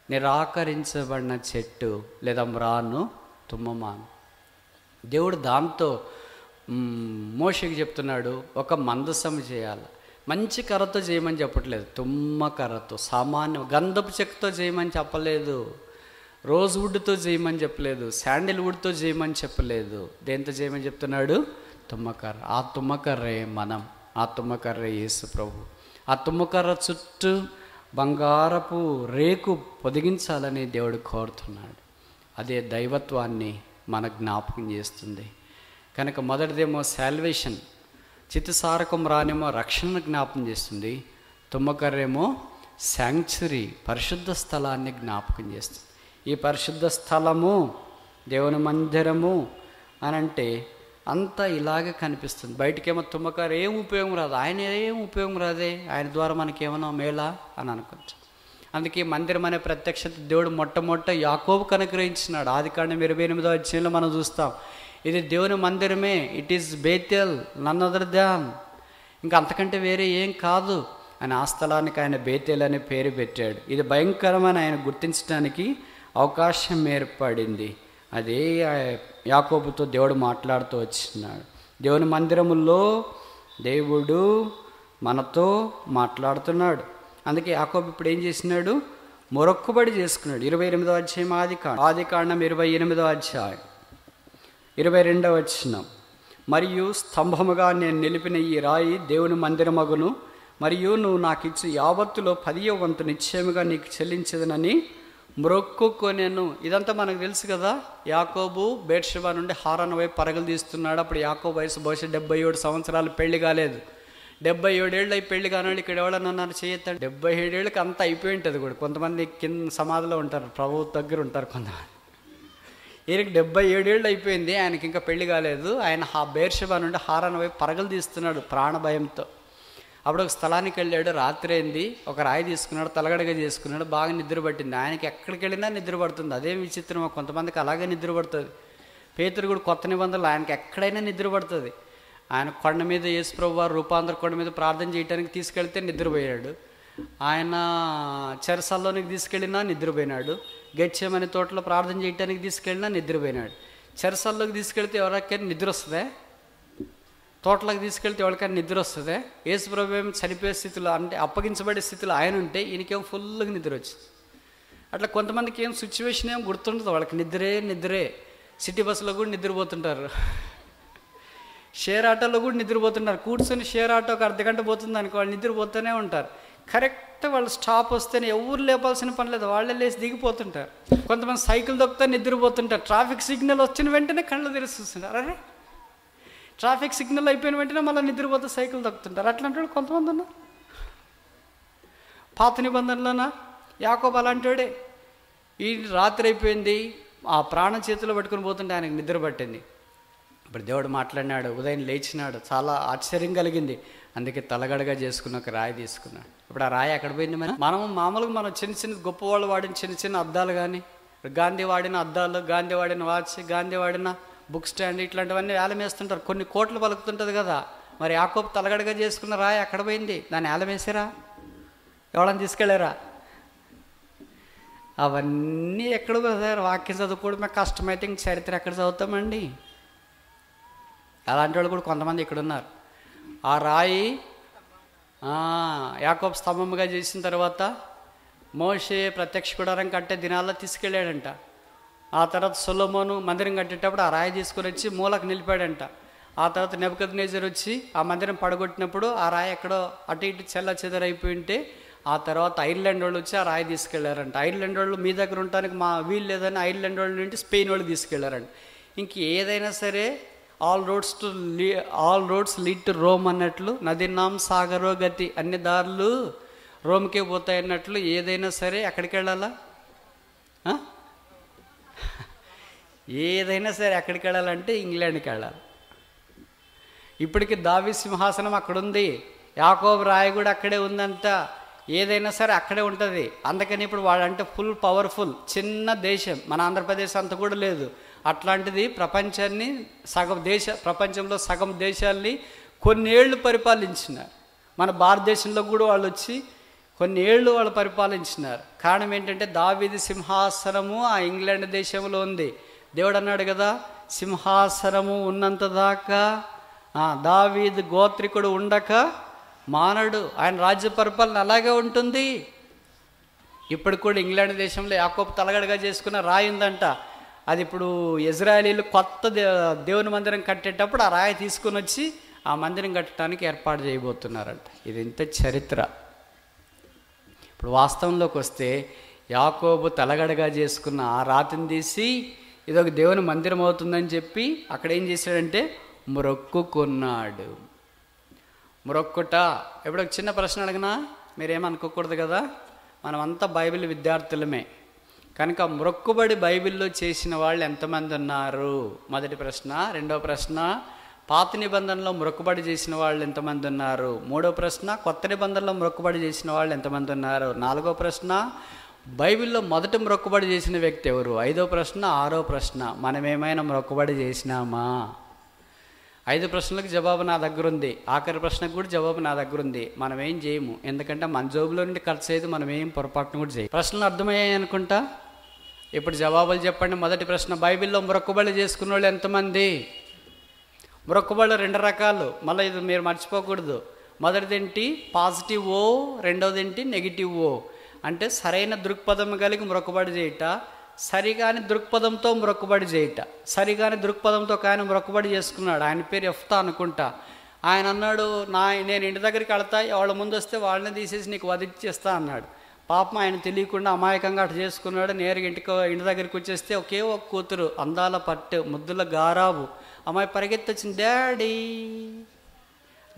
నిరాకరించబడిన చెట్టు లేదా మ్రాను తుమ్మమాను. దేవుడు దాంతో మోషేకి చెప్తున్నాడు, ఒక మందసం చేయాలి. మంచి కర్రతో చేయమని చెప్పట్లేదు, తుమ్మ కర్రతో, సామాన్య గంధపు చెక్కతో చేయమని చెప్పలేదు, రోజ్ వుడ్తో చేయమని చెప్పలేదు, శాండిల్ వుడ్తో చేయమని చెప్పలేదు. దేంతో చేయమని చెప్తున్నాడు? తుమ్మకర్ర. ఆ తుమ్మకర్రే మనం, ఆ తుమ్మకర్రే యేసు ప్రభు. ఆ తుమ్మకర్ర చుట్టూ బంగారపు రేకు పొదిగించాలని దేవుడు కోరుతున్నాడు. అదే దైవత్వాన్ని మన జ్ఞాపకం చేస్తుంది. కనుక మొదటిదేమో శాల్వేషన్, చిత్తసారకం రానేమో రక్షణను జ్ఞాపకం చేస్తుంది. తుమ్మకర్రేమో శాంక్చురీ, పరిశుద్ధ స్థలాన్ని జ్ఞాపకం చేస్తుంది. ఈ పరిశుద్ధ స్థలము దేవుని మందిరము అని అంటే అంతా ఇలాగే కనిపిస్తుంది. బయటకేమో తుమ్మకర్ర ఏం ఉపయోగం రాదు, ఆయన ఏం ఉపయోగం రాదే, ఆయన ద్వారా మనకేమన్నా మేలా అని అనుకుంటాం. అందుకే మందిరం అనే ప్రత్యక్షత దేవుడు మొట్టమొదట యాకోబుకు అనుగ్రహించినాడు. ఆదికాండం 28వ అధ్యాయంలో మనం చూస్తాం, ఇది దేవుని మందిరమే, it is Bethel, none other than, ఇంకా అంతకంటే వేరే ఏం కాదు అని ఆ స్థలానికి ఆయన బేతెల్ అనే పేరు పెట్టాడు. ఇది భయంకరమైన ఆయన గుర్తించడానికి అవకాశం ఏర్పడింది. అదే యాకోబుతో దేవుడు మాట్లాడుతూ వచ్చినాడు. దేవుని మందిరములో దేవుడు మనతో మాట్లాడుతున్నాడు. అందుకే యాకోబు ఇప్పుడు ఏం చేసినాడు? మొరక్కుబడి చేసుకున్నాడు. 28వ అధ్యాయం ఆదికాండం 28వ అధ్యాయం 22వ వచనం, మరియు స్తంభముగా నేను నిలిపిన ఈ రాయి దేవుని మందిరమగును, మరియు నువ్వు నాకు ఇచ్చి యావత్తులో 10వ వంతు నిశ్చయముగా నీకు చెల్లించదనని మొక్కుకొనెను. ఇదంతా మనకు తెలుసు కదా. యాకోబు బేర్షెబా నుండి హారాను వైపు పరుగులు తీస్తున్నాడు. అప్పుడు యాకోబు వయసు బహుశా 77 సంవత్సరాలు, పెళ్లి కాలేదు. 77 ఏళ్ళు అయి పెళ్లి కానివాళ్ళు ఇక్కడ ఎవడన్నా చేయొద్దాడు. 77 ఏళ్ళకి అంతా అయిపోయి ఉంటుంది కూడా. కొంతమంది కింద సమాధిలో ఉంటారు, ప్రభువు దగ్గర ఉంటారు కొంతమంది. ఈయనకి 77 ఏళ్ళు అయిపోయింది, ఆయనకి ఇంకా పెళ్లి కాలేదు. ఆయన బేర్షెబా నుండి హారాను వైపు పరుగులు తీస్తున్నాడు ప్రాణ భయంతో. అప్పుడు ఒక స్థలానికి వెళ్ళాడు, రాత్రి అయింది, ఒక రాయి తీసుకున్నాడు, తలగడగా చేసుకున్నాడు, బాగా నిద్ర పట్టింది. ఆయనకి ఎక్కడికి వెళ్ళినా నిద్ర పడుతుంది. అదేం విచిత్రం, కొంతమందికి అలాగే నిద్ర పడుతుంది. పేతురు కూడా కొత్త నిబంధనలు ఆయనకి ఎక్కడైనా నిద్ర పడుతుంది. ఆయన కొండ మీద యేసుప్రభు వారు రూపాంతర కొండ మీద ప్రార్థన చేయడానికి తీసుకెళ్తే నిద్రపోయాడు. ఆయన చెరసాల్లోనికి తీసుకెళ్ళినా నిద్రపోయినాడు. గెత్సేమనే తోటలో ప్రార్థన చేయడానికి తీసుకెళ్ళినా నిద్రపోయినాడు. చెరసాల్లోకి తీసుకెళ్తే ఎవరికైనా నిద్ర వస్తుందే? తోటలోకి తీసుకెళ్తే ఎవరికైనా నిద్ర వస్తుందే? యేసుప్రభు ఏమో చనిపోయే స్థితిలో, అంటే అప్పగించబడే స్థితిలో ఆయన ఉంటే ఈయనకేమో ఫుల్గా నిద్ర వచ్చింది. అట్లా కొంతమందికి ఏం సిచ్యువేషన్ ఏం గుర్తుండదు, వాళ్ళకి నిద్రే. సిటీ బస్సులో కూడా నిద్రపోతుంటారు, షేర్ ఆటోలో కూడా నిద్రపోతుంటారు. కూర్చొని షేర్ ఆటో ఒక అర్ధగంట పోతుంది అనుకో, వాళ్ళు నిద్రపోతూనే ఉంటారు. కరెక్ట్ వాళ్ళు స్టాప్ వస్తేనే ఎవరు లేపాల్సిన పని లేదు, వాళ్ళే లేచి దిగిపోతుంటారు. కొంతమంది సైకిల్ దొక్కుతా నిద్రపోతుంటారు. ట్రాఫిక్ సిగ్నల్ వచ్చిన వెంటనే కళ్ళు తెరిచి చూస్తుంటారు. అరే ట్రాఫిక్ సిగ్నల్ అయిపోయిన వెంటనే మళ్ళీ నిద్రపోతే సైకిల్ దొక్కుతుంటారు. అట్లాంటి వాళ్ళు కొంతమంది ఉన్నారు. పాత నిబంధనలోనా యాకోబు అలాంటి ఈ రాత్రి అయిపోయింది, ఆ ప్రాణం చేతిలో పట్టుకుని పోతుంటే ఆయనకు నిద్ర పట్టింది. ఇప్పుడు దేవుడు మాట్లాడినాడు, ఉదయం లేచినాడు, చాలా ఆశ్చర్యం కలిగింది. అందుకే తలగడగా చేసుకున్న ఒక రాయి తీసుకున్నాడు. ఇప్పుడు ఆ రాయి ఎక్కడ పోయింది? మనం మామూలుగా మనం చిన్న గొప్పవాళ్ళు వాడిన చిన్న అద్దాలు కానీ, గాంధీ వాడిన అద్దాలు, గాంధీ వాడిన వాచ్, గాంధీ వాడిన బుక్ స్టాండ్, ఇట్లాంటివన్నీ ఏలమేస్తుంటారు. కొన్ని కోట్లు పలుకుతుంటుంది కదా. మరి యాకోబు తలగడగా చేసుకున్న రాయి ఎక్కడ పోయింది? దాన్ని ఏలమేసారా? ఎవడని తీసుకెళ్ళారా? అవన్నీ ఎక్కడ పోతారు? వాక్యం చదువుకోవడమే కష్టమైతే ఇంక చరిత్ర ఎక్కడ చదువుతామండి? అలాంటి వాళ్ళు కూడా కొంతమంది ఇక్కడ ఉన్నారు. ఆ రాయి యాకోబు స్తంభముగా చేసిన తర్వాత మోషే ప్రత్యక్ష గుడారం కట్టే దినాల్లో తీసుకెళ్ళాడంట. ఆ తర్వాత సొలొమోను మందిరం కట్టేటప్పుడు ఆ రాయి తీసుకుని వచ్చి మూలకు నిలిపాడంట. ఆ తర్వాత నెబుకద్నెజర్ వచ్చి ఆ మందిరం పడగొట్టినప్పుడు ఆ రాయి ఎక్కడో అటు ఇటు చెదరైపోయి ఉంటే ఆ తర్వాత ఐర్లాండ్ వాళ్ళు వచ్చి ఆ రాయి తీసుకెళ్లారంట. ఐర్లాండ్ వాళ్ళు మీ దగ్గర ఉండడానికి వీలు లేదని ఐర్లాండ్ వాళ్ళు నుండి స్పెయిన్ వాళ్ళు తీసుకెళ్లారంట. ఇంక ఏదైనా సరే all roads lead to Rome అన్నట్లు, నదీనాం సాగరో గతి, అన్ని దారులు రోమ్కే పోతాయి అన్నట్లు ఏదైనా సరే ఎక్కడికి వెళ్ళాలా? ఏదైనా సరే ఎక్కడికి వెళ్ళాలంటే ఇంగ్లాండ్కి వెళ్ళాలి. ఇప్పటికి దావీదు సింహాసనం అక్కడ ఉంది, యాకోబు రాయి కూడా అక్కడే ఉందంట. ఏదైనా సరే అక్కడే ఉంటుంది. అందుకని ఇప్పుడు వాళ్ళంటే ఫుల్ పవర్ఫుల్. చిన్న దేశం, మన ఆంధ్రప్రదేశ్ అంత కూడా లేదు. అట్లాంటిది ప్రపంచాన్ని ప్రపంచంలో సగం దేశాల్ని కొన్నేళ్ళు పరిపాలించినారు. మన భారతదేశంలో కూడా వాళ్ళు వచ్చి కొన్ని ఏళ్ళు వాళ్ళు పరిపాలించినారు. కారణం ఏంటంటే దావీదు సింహాసనము ఆ ఇంగ్లాండ్ దేశంలో ఉంది. దేవుడు అన్నాడు కదా, సింహాసనము ఉన్నంత దాకా దావీదు గోత్రికుడు ఉండక మానడు. ఆయన రాజ్య పరిపాలన అలాగే ఉంటుంది. ఇప్పుడు కూడా ఇంగ్లాండ్ దేశంలో యాకోబు తలగడగా చేసుకున్న రాయి ఉందంట. అది ఇప్పుడు ఇజ్రాయేలీలు కొత్త దేవుని మందిరం కట్టేటప్పుడు ఆ రాయి తీసుకుని వచ్చి ఆ మందిరం కట్టడానికి ఏర్పాటు చేయబోతున్నారంట. ఇది ఇంత చరిత్ర. ఇప్పుడు వాస్తవంలోకి వస్తే యాకోబు తలగడగా చేసుకున్న ఆ రాతిని తీసి ఇదొక దేవుని మందిరం అవుతుందని చెప్పి అక్కడ ఏం చేశాడంటే మొక్కుకున్నాడు. మొక్కుట. ఇప్పుడు ఒక చిన్న ప్రశ్న అడిగినా మీరేమనుకోకూడదు కదా, మనమంతా బైబిల్ విద్యార్థులమే కనుక మొక్కుబడి బైబిల్లో చేసిన వాళ్ళు ఎంతమంది ఉన్నారు? మొదటి ప్రశ్న. రెండవ ప్రశ్న, పాత నిబంధనలో మొక్కుబడి చేసిన వాళ్ళు ఎంతమంది ఉన్నారు? మూడో ప్రశ్న, కొత్త నిబంధనలో మొక్కుబడి చేసిన వాళ్ళు ఎంతమంది ఉన్నారు? నాలుగో ప్రశ్న, బైబిల్లో మొదట మొక్కుబడి చేసిన వ్యక్తి ఎవరు? ఐదో ప్రశ్న. ఆరో ప్రశ్న, మనమేమైనా మొక్కుబడి చేసినామా? 5 ప్రశ్నలకు జవాబు నా దగ్గర ఉంది. ఆఖరి ప్రశ్నకు కూడా జవాబు నా దగ్గర ఉంది. మనం ఏం చేయము, ఎందుకంటే మన జోబులో నుండి ఖర్చు అయ్యేది మనం ఏం పొరపాటును కూడా చేయం. ప్రశ్నలు అర్థమయ్యాయి అనుకుంటా. ఇప్పుడు జవాబులు చెప్పండి. మొదటి ప్రశ్న, బైబిల్లో మొక్కుబడి చేసుకున్న వాళ్ళు ఎంతమంది? మొక్కుబడులు 2 రకాలు, మళ్ళీ ఇది మీరు మర్చిపోకూడదు. మొదటిది ఏంటి? పాజిటివ్ ఓ, రెండవది ఏంటి? నెగిటివ్ ఓ. అంటే సరైన దృక్పథం కలిగి మొక్కుబడి చేయుట, సరిగాని దృక్పథంతో మొక్కుబడి చేయుట. సరిగాని దృక్పథంతో ఆయన మొక్కుబడి చేసుకున్నాడు. ఆయన పేరు యెఫ్తా అనుకుంటా. ఆయన అన్నాడు, నేను ఇంటి దగ్గరికి వెళ్తా, వాళ్ళ ముందు వస్తే వాళ్ళని తీసేసి నీకు వధించేస్తా అన్నాడు. పాపం ఆయన తెలియకుండా అమాయకంగా అటు చేసుకున్నాడు. నేరుగా ఇంటి దగ్గరికి వచ్చేస్తే ఒకే ఒక కూతురు, అందాల పట్టు, ముద్దుల గారాబు. అమ్మాయి పరిగెత్తొచ్చింది, డాడీ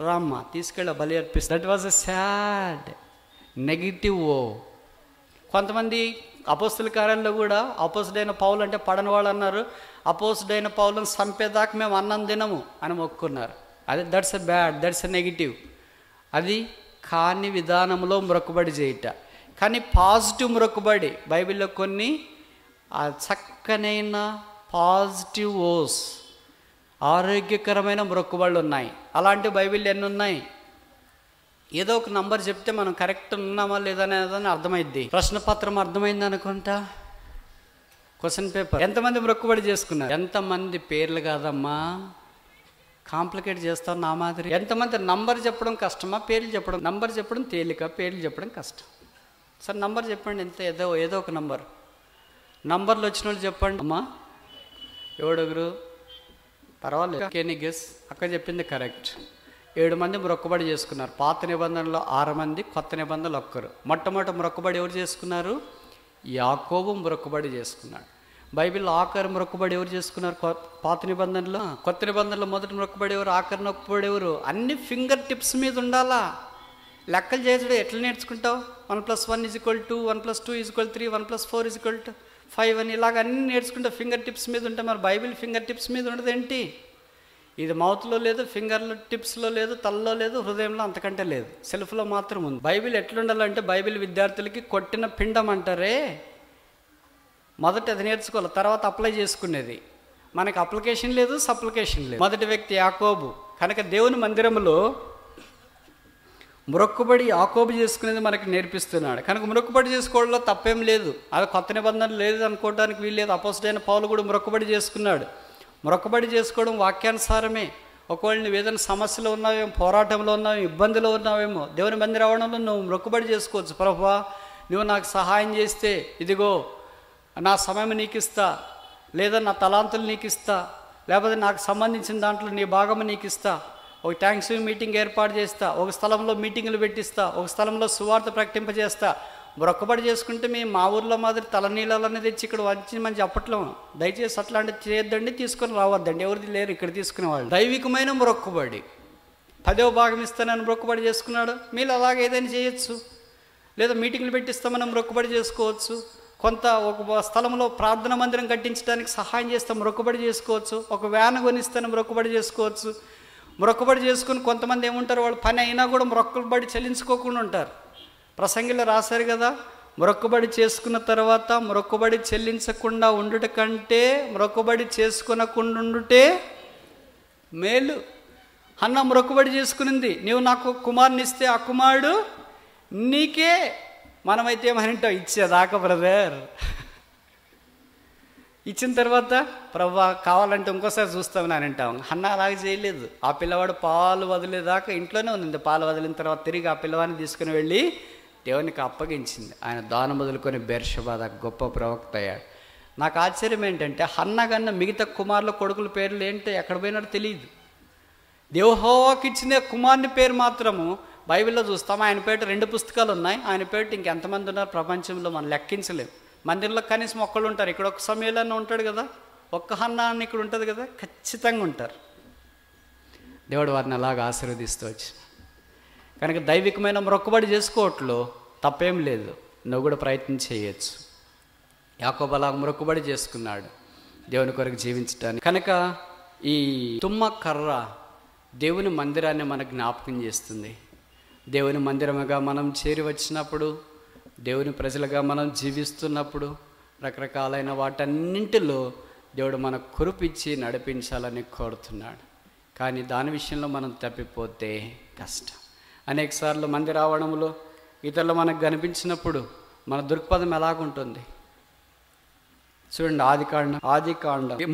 రామ్మ తీసుకెళ్ళి బలి అర్పిస్తా. That was a sad negative ఓ. కొంతమంది అపోస్తుల కార్యాల్లో కూడా అపోస్తుడైన పౌలు అంటే పడని వాళ్ళు అన్నారు, అపోస్తుడైన పౌలను చంపేదాకా మేము అన్నం తినము అని మొక్కున్నారు. అది that's a bad, that's a negative. అది కాని విధానంలో మొక్కుబడి చేయుట. కానీ పాజిటివ్ మొక్కుబడి బైబిల్లో కొన్ని చక్కనైన పాజిటివ్ ఓస్, ఆరోగ్యకరమైన మొక్కుబడులు ఉన్నాయి. అలాంటి బైబిల్ ఎన్ని ఉన్నాయి? ఏదో ఒక నంబర్ చెప్తే మనం కరెక్ట్ ఉన్నామా లేదా అనేదని అర్థమైద్ది. ప్రశ్నపత్రం అర్థమైంది అనుకుంటా. క్వశ్చన్ పేపర్ ఎంతమంది మొక్కుబడి చేసుకున్నారు? ఎంతమంది పేర్లు కాదమ్మా, కాంప్లికేట్ చేస్తాం నా మాదిరి. ఎంతమంది నంబర్ చెప్పడం కష్టమా, పేర్లు చెప్పడం? నంబర్ చెప్పడం తేలిక, పేర్లు చెప్పడం కష్టం. సార్ నంబర్ చెప్పండి, ఎంత ఏదో ఒక నంబర్. నంబర్లు వచ్చిన వాళ్ళు చెప్పండి అమ్మా. ఎవడొగరు? పర్వాలేదు, కెనీ గెస్. అక్క చెప్పింది కరెక్ట్. 7 మంది మొక్కుబడి చేసుకున్నారు. పాత నిబంధనలో 6 మంది, కొత్త నిబంధనలు 1. మొట్టమొదటి మొక్కుబడి ఎవరు చేసుకున్నారు? యాకోబు మొక్కుబడి చేసుకున్నాడు. బైబిల్లో ఆఖరి మొక్కుబడి ఎవరు చేసుకున్నారు? పాత నిబంధనలో. కొత్త నిబంధనలో మొదటి మొక్కుబడి ఎవరు? ఆఖరి మొక్కుబడి ఎవరు? అన్ని ఫింగర్ టిప్స్ మీద ఉండాలా. లెక్కలు చేయడం ఎట్లా నేర్చుకుంటావు? 1 + 1 = 2, 1 + 2 = 3, 1 + 4 = 5 అని ఇలాగ అన్నీ నేర్చుకుంటావు ఫింగర్ టిప్స్ మీద ఉంటే. మరి బైబిల్ ఫింగర్ టిప్స్ మీద ఉండదు ఏంటి? ఇది మౌత్లో లేదు, ఫింగర్లో టిప్స్లో లేదు, తలలో లేదు, హృదయంలో అంతకంటే లేదు, సెల్ఫ్లో మాత్రం ఉంది. బైబిల్ ఎట్లుండాలంటే బైబిల్ విద్యార్థులకి కొట్టిన పిండం అంటారే, మొదట అది నేర్చుకోవాలి, తర్వాత అప్లై చేసుకునేది. మనకి అప్లికేషన్ లేదు, సప్లికేషన్ లేదు. మొదటి వ్యక్తి యాకోబు. కనుక దేవుని మందిరంలో మొక్కుబడి యాకోబు చేసుకునేది మనకి నేర్పిస్తున్నాడు. కనుక మొక్కుబడి చేసుకోవడంలో తప్పేం లేదు. అది కొత్త నిబంధనలు లేదు అనుకోవడానికి వీల్లేదు. అపోస్తుడైన పౌలు కూడా మొక్కుబడి చేసుకున్నాడు. మొక్కుబడి చేసుకోవడం వాక్యానుసారమే. ఒకవేళ నువ్వు ఏదైనా సమస్యలో ఉన్నావేమో, పోరాటంలో ఉన్నావేమో, ఇబ్బందిలో ఉన్నావేమో, దేవుని మందిరం రావడంలో నువ్వు మొక్కుబడి చేసుకోవచ్చు. ప్రభువా నువ్వు నాకు సహాయం చేస్తే ఇదిగో నా సమయం నీకు ఇస్తా, లేదా నా తలాంతులు నీకు ఇస్తా, లేకపోతే నాకు సంబంధించిన దాంట్లో నీ భాగము నీకు ఇస్తా, ఒక థ్యాంక్స్ మీటింగ్ ఏర్పాటు చేస్తా, ఒక స్థలంలో మీటింగులు పెట్టిస్తా, ఒక స్థలంలో సువార్త ప్రకటింపజేస్తా. మొక్కుబడి చేసుకుంటే మేము మా ఊర్లో మాదిరి తలనీళ్ళని తెచ్చి ఇక్కడ వచ్చి మనం చెప్పట్లేము. దయచేసి అట్లాంటివి చేయొద్దండి, తీసుకొని రావద్దండి, ఎవరిది లేరు ఇక్కడ తీసుకునేవాళ్ళు. దైవికమైన మొక్కుబడి 10వ భాగం ఇస్తానని మొక్కుబడి చేసుకున్నాడు. మీరు అలాగే ఏదైనా చేయొచ్చు, లేదా మీటింగ్లు పెట్టిస్తామని మొక్కుబడి చేసుకోవచ్చు. కొంత ఒక స్థలంలో ప్రార్థన మందిరం కట్టించడానికి సహాయం చేస్తే మొక్కుబడి చేసుకోవచ్చు. ఒక వ్యాన్ కొనిస్తాను మొక్కుబడి చేసుకోవచ్చు. మొక్కుబడి చేసుకుని కొంతమంది ఏముంటారు, వాళ్ళు పని అయినా కూడా మొక్కుబడి చెల్లించుకోకుండా ఉంటారు. ప్రసంగిలో రాశారు కదా, మొక్కుబడి చేసుకున్న తర్వాత మొక్కుబడి చెల్లించకుండా ఉండుట కంటే మొక్కుబడి చేసుకునకుండా ఉండుటే మేలు. హన్న మొక్కుబడి చేసుకునింది, నీవు నాకు కుమారుని ఇస్తే ఆ కుమారుడు నీకే. మనమైతే ఏమంటాం, ఇచ్చేదాకా బ్రదర్. ఇచ్చిన తర్వాత ప్రభా కావాలంటే ఇంకోసారి చూస్తామని అంటాం. హన్న అలాగే చేయలేదు. ఆ పిల్లవాడు పాలు వదిలేదాకా ఇంట్లోనే ఉంది. పాలు వదిలిన తర్వాత తిరిగి ఆ పిల్లవాడిని తీసుకుని వెళ్ళి దేవునికి అప్పగించింది. ఆయన దానం వదులుకొని బెర్షెబా గొప్ప ప్రవక్త అయ్యాడు. నాకు ఆశ్చర్యం ఏంటంటే, హన్న కన్నా మిగతా కుమారుల కొడుకుల పేర్లు ఏంటో ఎక్కడ పోయినాడో తెలియదు. యెహోవాకి ఇచ్చిన కుమారుని పేరు మాత్రము బైబిల్లో చూస్తాం. ఆయన పేట 2 పుస్తకాలు ఉన్నాయి. ఆయన పేట ఇంకెంతమంది ఉన్నారు ప్రపంచంలో మనం లెక్కించలేం. మందిరంలో కనీసం ఒక్కళ్ళు ఉంటారు. ఇక్కడ ఒక సమయంలో ఉంటాడు కదా, ఒక్క హన్నా అని ఇక్కడ ఉంటుంది కదా, ఖచ్చితంగా ఉంటారు. దేవుడు వారిని అలాగా ఆశీర్వదిస్తూ వచ్చి, కనుక దైవికమైన మొక్కుబడి చేసుకోవట్లో తప్పేం లేదు. నువ్వు కూడా ప్రయత్నం చేయొచ్చు. యాకోబు అలాగ మొక్కుబడి చేసుకున్నాడు దేవుని కొరకు జీవించడానికి. కనుక ఈ తుమ్మ కర్ర దేవుని మందిరాన్ని మనకు జ్ఞాపకం చేస్తుంది. దేవుని మందిరముగా మనం చేరి వచ్చినప్పుడు, దేవుని ప్రజలుగా మనం జీవిస్తున్నప్పుడు రకరకాలైన వాటన్నింటిలో దేవుడు మనకు కురిపించి నడిపించాలని కోరుతున్నాడు. కానీ దాని విషయంలో మనం తప్పిపోతే కష్టం. అనేకసార్లు మంది రావడంలో ఇతరులు మనకు కనిపించినప్పుడు మన దృక్పథం ఎలాగుంటుంది చూడండి. ఆదికాండం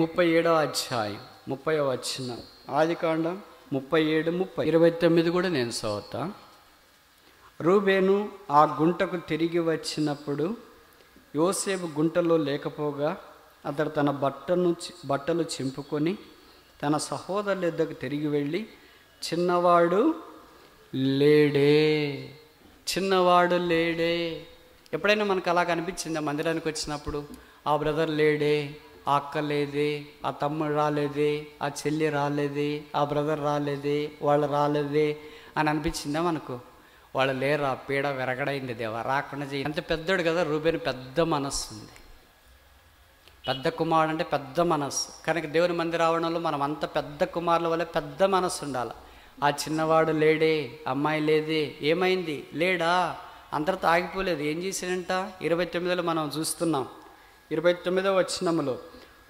37వ అధ్యాయం 30వ వచనం. ఆదికాండం 37:30, 29 కూడా నేను చదువుతా. రూబేను ఆ గుంటకు తిరిగి వచ్చినప్పుడు యోసేపు గుంటలో లేకపోగా అతడు తన బట్టలు చింపుకొని తన సహోదరుల యొద్దకు తిరిగి వెళ్ళి, చిన్నవాడు లేడే. ఎప్పుడైనా మనకు అలా కనిపించిందా? మందిరానికి వచ్చినప్పుడు ఆ బ్రదర్ లేడే, ఆ అక్క లేదే, ఆ తమ్ముడు రాలేదే, ఆ చెల్లి రాలేదే, ఆ బ్రదర్ రాలేదే, వాళ్ళు రాలేదే అని అనిపించిందా మనకు? వాళ్ళు లేరా, పీడ విరగడైంది దేవా, రాకుండా చేయి. అంత పెద్దోడు కదా రూబేను, పెద్ద మనస్సు ఉంది. పెద్ద కుమారుడు అంటే పెద్ద మనస్సు. కనుక దేవుని మంది రావడంలో మనం అంత పెద్ద కుమారుల వల్ల పెద్ద మనస్సు ఉండాలి. ఆ చిన్నవాడు లేడే, అమ్మాయి లేదే, ఏమైంది, లేడా, అందరితో ఆగిపోలేదు. ఏం చేశాడంట? 29లో మనం చూస్తున్నాం. 29వ వచనంలో,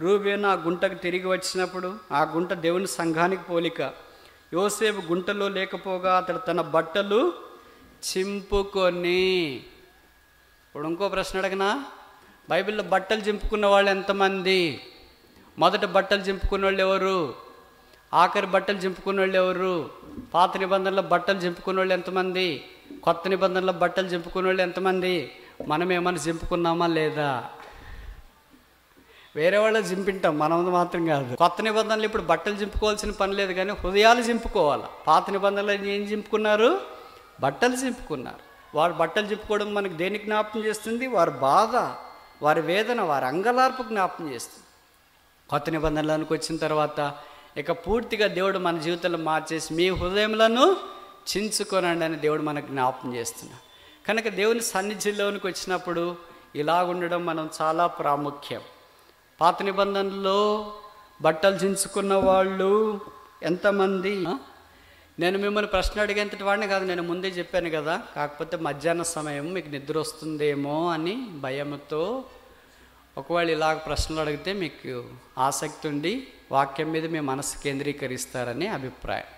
రూబేను ఆ గుంటకు తిరిగి వచ్చినప్పుడు ఆ గుంట దేవుని సంఘానికి పోలిక. యోసేపు గుంటలో లేకపోగా అతడు తన బట్టలు చింపుకొని. ఇప్పుడు ఇంకో ప్రశ్న అడగనా? బైబిల్లో బట్టలు చింపుకున్న వాళ్ళు ఎంతమంది? మొదట బట్టలు చింపుకున్న వాళ్ళు ఎవరు? ఆఖరి బట్టలు చింపుకున్న వాళ్ళు ఎవరు? పాత నిబంధనలో బట్టలు చింపుకున్న వాళ్ళు ఎంతమంది? కొత్త నిబంధనలో బట్టలు చింపుకున్న వాళ్ళు ఎంతమంది? మనం ఏమైనా చింపుకున్నామా లేదా? వేరే వాళ్ళు చింపింటాం, మనం మాత్రం కాదు. కొత్త నిబంధనలు ఇప్పుడు బట్టలు చింపుకోవాల్సిన పని లేదు, కానీ హృదయాలు చింపుకోవాలి. పాత నిబంధనలు ఏం చింపుకున్నారు? బట్టలు చింపుకున్నారు. వారు బట్టలు చింపుకోవడం మనకు దేనికి జ్ఞాపకం చేస్తుంది? వారి బాధ, వారి వేదన, వారి అంగలార్పు జ్ఞాపకం చేస్తుంది. కొత్త నిబంధనలకు వచ్చిన తర్వాత ఇక పూర్తిగా దేవుడు మన జీవితంలో మార్చేసి, మీ హృదయములను చించుకొనండి అని దేవుడు మనకు జ్ఞాపకం చేస్తున్నాడు. కనుక దేవుని సన్నిధిలోనికి వచ్చినప్పుడు ఇలా ఉండడం మనం చాలా ప్రాముఖ్యం. పాత నిబంధనలో బట్టలు చించుకున్న వాళ్ళు ఎంతమంది? నేను మిమ్మల్ని ప్రశ్న అడిగేంతటి వాడిని కాదు, నేను ముందే చెప్పాను కదా. కాకపోతే మధ్యాహ్న సమయం మీకు నిద్ర వస్తుందేమో అని భయంతో, ఒకవేళ ఇలాగ ప్రశ్నలు అడిగితే మీకు ఆసక్తి ఉండి వాక్యం మీద మీ మనసు కేంద్రీకరిస్తారని అభిప్రాయం.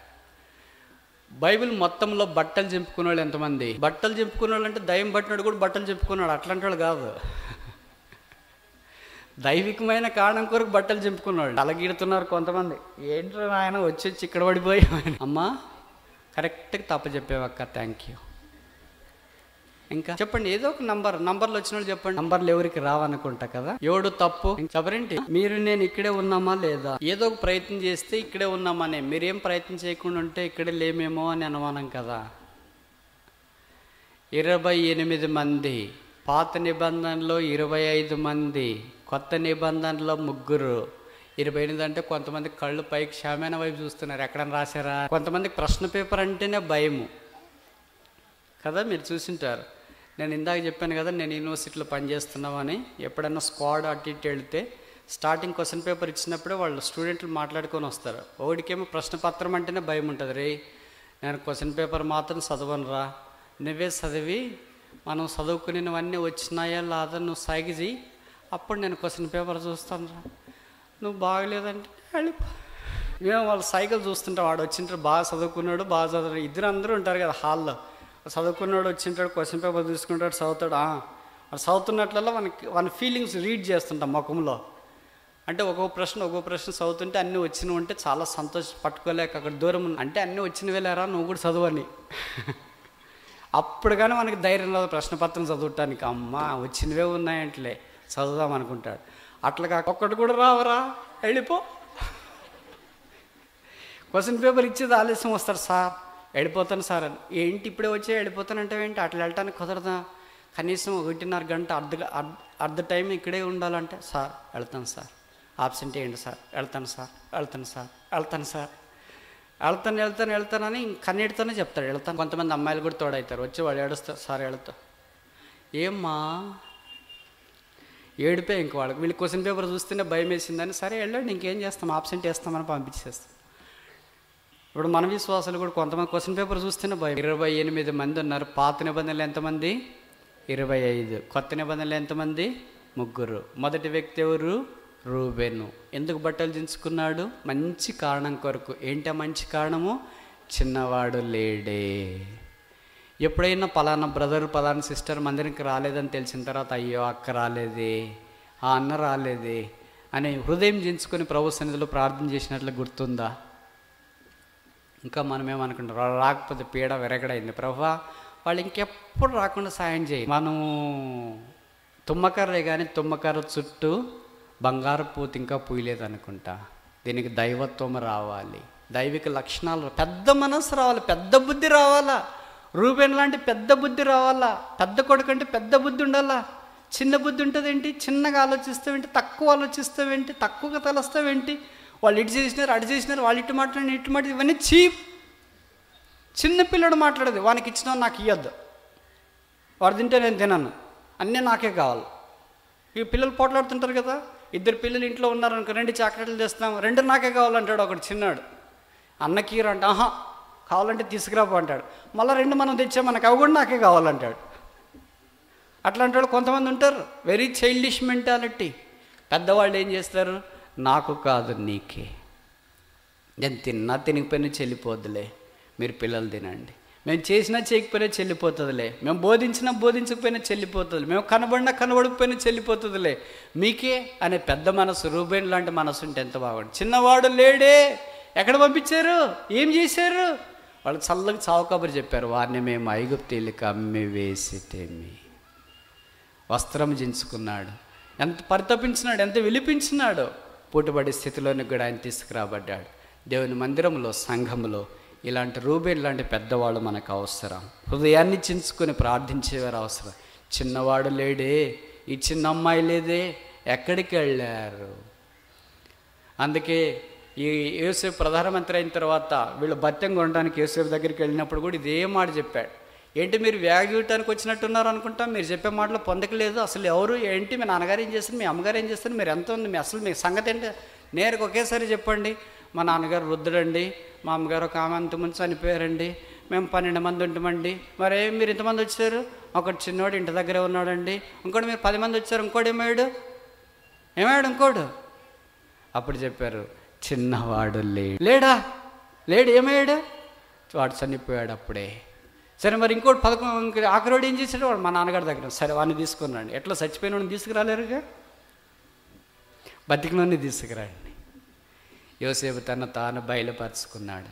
బైబిల్ మొత్తంలో బట్టలు చింపుకునే వాళ్ళు ఎంతమంది? బట్టలు చింపుకునే వాళ్ళు అంటే దయ్యం పట్టినాడు కూడా బట్టలు చింపుకున్నాడు అట్లాంటి వాళ్ళు కాదు. దైవికమైన కారణం కొరకు బట్టలు చింపుకున్నాడు. తలగీడుతున్నారు కొంతమంది, ఏంట్రా ఆయన వచ్చి ఇక్కడ పడిపోయి. అమ్మా కరెక్ట్గా తప్ప చెప్పేవక్క, థ్యాంక్ యూ. ఇంకా చెప్పండి, ఏదో ఒక నంబర్లు వచ్చిన వాళ్ళు చెప్పండి. నంబర్లు ఎవరికి రావనుకుంటా కదా. ఎవడు తప్పు చెప్పరేంటి? మీరు నేను ఇక్కడే ఉన్నామా లేదా? ఏదో ఒక ప్రయత్నం చేస్తే ఇక్కడే ఉన్నామనే, మీరేం ప్రయత్నం చేయకుండా ఉంటే ఇక్కడే లేమేమో అని అనుమానం కదా. 28 మంది, పాత నిబంధనలో 25 మంది, కొత్త నిబంధనలో 3. 28 అంటే కొంతమంది కళ్ళు పైకి శామైన వైపు చూస్తున్నారు, ఎక్కడన్నా రాశారా? కొంతమందికి ప్రశ్న పేపర్ అంటేనే భయము కదా, మీరు చూసింటారు. నేను ఇందాక చెప్పాను కదా, నేను యూనివర్సిటీలో పనిచేస్తున్నామని. ఎప్పుడన్నా స్క్వాడ్ అటు ఇటు వెళ్తే స్టార్టింగ్ క్వశ్చన్ పేపర్ ఇచ్చినప్పుడే వాళ్ళు స్టూడెంట్లు మాట్లాడుకొని వస్తారు. ఒకడికేమో ప్రశ్నపత్రం అంటేనే భయం ఉంటుంది. రే నేను క్వశ్చన్ పేపర్ మాత్రం చదవనురా, నువ్వే చదివి మనం చదువుకునేవన్నీ వచ్చినాయా లేదా నువ్వు సాగిజీ, అప్పుడు నేను క్వశ్చన్ పేపర్ చూస్తాను రా, నువ్వు బాగలేదంటే వెళ్ళిపో. మేము వాళ్ళ సైకిల్ చూస్తుంటాం, వాడు వచ్చింటాడు బాగా చదువుకున్నాడు, బాగా చదువు, ఇద్దరు అందరూ ఉంటారు కదా హాల్లో. చదువుకున్నాడు వచ్చింటాడు, క్వశ్చన్ పేపర్ తీసుకుంటాడు, చదువుతాడు. వాడు చదువుతున్నట్లలో మన ఫీలింగ్స్ రీడ్ చేస్తుంటాం ముఖంలో. అంటే ఒక్కొక్క ప్రశ్న చదువుతుంటే అన్నీ వచ్చినవి ఉంటే చాలా పట్టుకోలేక అక్కడ దూరం అంటే అన్నీ వచ్చినవే లేరా నువ్వు కూడా చదువని. అప్పుడు కానీ మనకి ధైర్యం రాదు ప్రశ్నపత్రం చదవటానికి. అమ్మ వచ్చినవే ఉన్నాయంటలే చదువుదాం అనుకుంటాడు. అట్లా కాక ఒక్కటి కూడా రావరా వెళ్ళిపో. క్వశ్చన్ పేపర్ ఇచ్చేది ఆలస్యం వస్తారు, సార్ వెళ్ళిపోతాను సార్ అని. ఏంటి ఇప్పుడే వచ్చి వెళ్ళిపోతానంటే ఏంటి, అట్లా వెళ్ళటానికి కుదరదా, కనీసం 1.5 గంట అర్ధ టైం ఇక్కడే ఉండాలంటే, సార్ వెళ్తాను సార్, ఆబ్సెంట్ ఏంటి సార్, వెళ్తాను అని కన్నీటితోనే చెప్తాడు వెళ్తాను. కొంతమంది అమ్మాయిలు కూడా తోడవుతారు, వచ్చి వాడు ఏడుస్తారు, సార్ వెళ్తా. ఏమ్మా ఏడిపోయి ఇంక వాళ్ళకి వీళ్ళు క్వశ్చన్ పేపర్ చూస్తేనే భయం వేసిందని, సరే వెళ్ళండి ఇంకేం చేస్తాం ఆబ్సెంట్ వేస్తామని పంపించేస్తాం. ఇప్పుడు మన విశ్వాసాలు కూడా కొంతమంది క్వశ్చన్ పేపర్ చూస్తేనే భయం. 28 మంది ఉన్నారు. పాత నిబంధనలు ఎంతమంది? 25. కొత్త నిబంధనలు ఎంతమంది? 3. మొదటి వ్యక్తి ఎవరు? రూబేను. ఎందుకు బట్టలు దించుకున్నాడు? మంచి కారణం కొరకు. ఏంటి మంచి కారణము? చిన్నవాడు లేడే. ఎప్పుడైనా పలానా బ్రదర్ పలానా సిస్టర్ మందిరికి రాలేదని తెలిసిన తర్వాత, అయ్యో అక్క రాలేదే, ఆ అన్న రాలేదే అని హృదయం దించుకొని ప్రభు సన్నిధిలో ప్రార్థన చేసినట్లు గుర్తుందా? ఇంకా మనమేమనుకుంటాం, రాకపోతే పీడ విరగడైంది ప్రభువా, వాళ్ళు ఇంకెప్పుడు రాకుండా సాయం చేయి. మనము తుమ్మకర్రే కానీ తుమ్మకర్ర చుట్టూ బంగారు పూత ఇంకా పూయలేదు అనుకుంటా. దీనికి దైవత్వం రావాలి, దైవిక లక్షణాలు, పెద్ద మనసు రావాలి, పెద్ద బుద్ధి రావాలా. రూబేన్ లాంటి పెద్ద బుద్ధి రావాలా. పెద్ద కొడుకు అంటే పెద్ద బుద్ధి ఉండాలా. చిన్న బుద్ధి ఉంటుందేంటి, చిన్నగా ఆలోచిస్తావేంటి, తక్కువ ఆలోచిస్తావేంటి, తక్కువగా తలస్తావేంటి, వాళ్ళు ఇటు చేసినారు అటు చేసినారు, వాళ్ళు ఇటు మాట్లాడి ఇటు మాట్లాడి, ఇవన్నీ చీప్. చిన్నపిల్లడు మాట్లాడేది, వానికి ఇచ్చినా నాకు ఇవ్వద్దు, వాడు తింటే నేను తినను, అన్నీ నాకే కావాలి. ఈ పిల్లలు పోట్లాడుతుంటారు కదా, 2 పిల్లలు ఇంట్లో ఉన్నారనుకో, 2 చాక్లెట్లు తెస్తాం, 2 నాకే కావాలంటాడు ఒకటి చిన్నాడు. అన్నకీర అంటే ఆహా కావాలంటే తీసుకురాపో అంటాడు. మళ్ళీ 2 మనం తెచ్చా, మనకు అవి కూడా నాకే కావాలంటాడు. అట్లాంటి వాళ్ళు కొంతమంది ఉంటారు, వెరీ చైల్డిష్ మెంటాలిటీ. పెద్దవాళ్ళు ఏం చేస్తారు, నాకు కాదు నీకే, నేను తిన్నా తినకపోయినా చెల్లిపోద్దులే, మీరు పిల్లలు తినండి, మేము చేసినా చేయకపోయినా చెల్లిపోతుందిలే, మేము బోధించినా బోధించకపోయినా చెల్లిపోతుంది, మేము కనబడినా కనబడకపోయినా చెల్లిపోతుందిలే, మీకే అనే పెద్ద మనసు, రూబేన్ లాంటి మనసు ఉంటే ఎంత బాగుంది. చిన్నవాడు లేడే, ఎక్కడ పంపించారు, ఏం చేశారు, వాళ్ళు చల్లగా చావు కబురు చెప్పారు, వారిని మేము ఐగుప్తీయులకు అమ్మి వేసితేమి. వస్త్రం జించుకున్నాడు, ఎంత పరితపించినాడు, ఎంత విలిపించినాడు. పూటబడి స్థితిలోనికి కూడా ఆయన తీసుకురాబడ్డాడు. దేవుని మందిరంలో, సంఘంలో ఇలాంటి రూబేన్ లాంటి పెద్దవాళ్ళు మనకు అవసరం. హృదయాన్ని చించుకొని ప్రార్థించేవారు అవసరం. చిన్నవాడు లేడే, ఈ చిన్న అమ్మాయి లేదే, ఎక్కడికి వెళ్ళారు? అందుకే ఈ యోసేపు ప్రధానమంత్రి అయిన తర్వాత వీళ్ళు భత్యం కొనడానికి యోసేపు దగ్గరికి వెళ్ళినప్పుడు కూడా ఇదే మాట చెప్పాడు. ఏంటి మీరు వేగటానికి వచ్చినట్టున్నారు అనుకుంటాం, మీరు చెప్పే మాటలో పొందకలేదు, అసలు ఎవరు ఏంటి, మీ నాన్నగారు ఏం చేస్తారు, మీ అమ్మగారు ఏం చేస్తారు, మీరు ఎంత ఉంది, అసలు మీ సంగతి ఏంటి నేరుగా ఒకేసారి చెప్పండి. మా నాన్నగారు వృద్ధుడండి, మా అమ్మగారు ఒక ఆమె అంతమంది చనిపోయారండి, మేము 12 మంది ఉంటామండి. మరి మీరు ఇంతమంది వచ్చారు, ఒకటి చిన్నోడు ఇంటి దగ్గరే ఉన్నాడండి, ఇంకోటి మీరు 10 మంది వచ్చారు, ఇంకోటి ఏమయ్యాడు ఇంకోడు. అప్పుడు చెప్పారు, చిన్నవాడు లేడా, ఏమయ్యాడు, వాడు చనిపోయాడు అప్పుడే. సరే మరి ఇంకోటి 11 ఆఖరోడు ఏం చేశాడు, వాడు మా నాన్నగారి దగ్గర, సరే వాడిని తీసుకున్నాండి. ఎట్లా చచ్చిపోయిన వాడిని తీసుకురాలేరుగా, బతికినోడిని తీసుకురండి. యోసేపు తాను బయలుపరుచుకున్నాడు.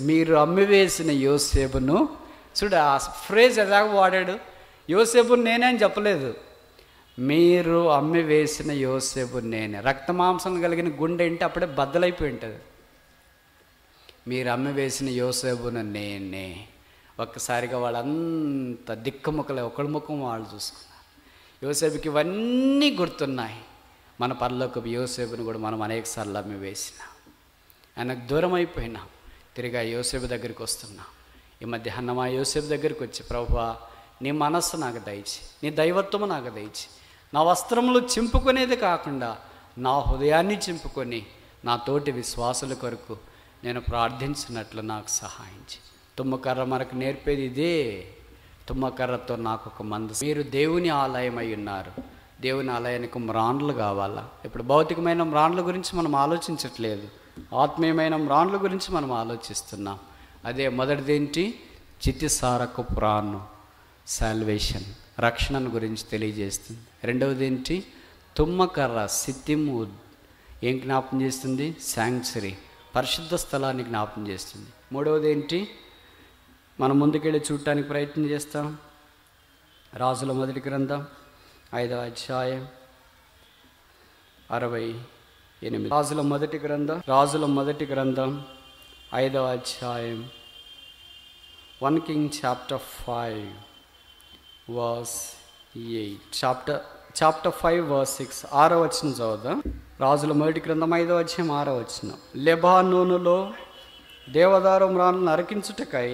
మీరు అమ్మివేసిన యోసేపును చూడు, ఆ ఫ్రేజ్ ఎలాగ వాడాడు, యోసేపు నేనే అని చెప్పలేదు, మీరు అమ్మివేసిన యోసేపు నేనే. రక్తమాంసం కలిగిన గుండె అంటే అప్పుడే బద్దలైపోయి ఉంటుంది. మీరు అమ్మివేసిన యోసేపును నేనే. ఒక్కసారిగా వాళ్ళంతా దిక్కుముక్కలే, ఒకళ్ళ ముఖం వాళ్ళు చూసుకున్నారు. యోసేపుకి ఇవన్నీ గుర్తున్నాయి. మన పరలోకపు యోసేపును కూడా మనం అనేక సార్లు అమ్మివేసినాం, ఆయనకు దూరం అయిపోయినాం. తిరిగి ఆ యోసేపు దగ్గరికి వస్తున్నాం. ఈ మధ్యాహ్నం ఆ యోసేపు దగ్గరికి వచ్చి, ప్రభువా నీ మనస్సు నాకు దయచి, నీ దైవత్వము నాకు దయచి, నా వస్త్రములు చింపుకునేది కాకుండా నా హృదయాన్ని చింపుకొని నా తోటి విశ్వాసుల కొరకు నేను ప్రార్థించినట్లు నాకు సహాయించి. తుమ్మకర్ర మనకు నేర్పేది ఇదే. తుమ్మకర్రతో నాకు ఒక మంద. మీరు దేవుని ఆలయం అయి ఉన్నారు. దేవుని ఆలయానికి మ్రాన్లు కావాలా? ఇప్పుడు భౌతికమైన మ్రాన్ల గురించి మనం ఆలోచించట్లేదు, ఆత్మీయమైన మ్రాన్ల గురించి మనం ఆలోచిస్తున్నాం. అదే మొదటిదేంటి? చితిసారక ప్రాణం, సాల్వేషన్, రక్షణను గురించి తెలియజేస్తుంది. రెండవది ఏంటి? తుమ్మకర్ర, సిత్తిము, ఏం జ్ఞాపం చేస్తుంది? శాంక్చురీ, పరిశుద్ధ స్థలాన్ని జ్ఞాపం చేస్తుంది. మూడవది ఏంటి? మనం ముందుకెళ్ళి చూడటానికి ప్రయత్నం చేస్తాం. రాజుల మొదటి గ్రంథం 5వ అధ్యాయం 68. రాజుల మొదటి గ్రంథం 5వ అధ్యాయం 1 King chapter 5 verse 8. Chapter 5 verse 6. 6వ వచనం చదువుదాం. రాజుల మొదటి గ్రంథం 5వ అధ్యాయం 6వ వచనం. లెబానోనులో దేవదారు మ్రాన్లను అరికించుటకై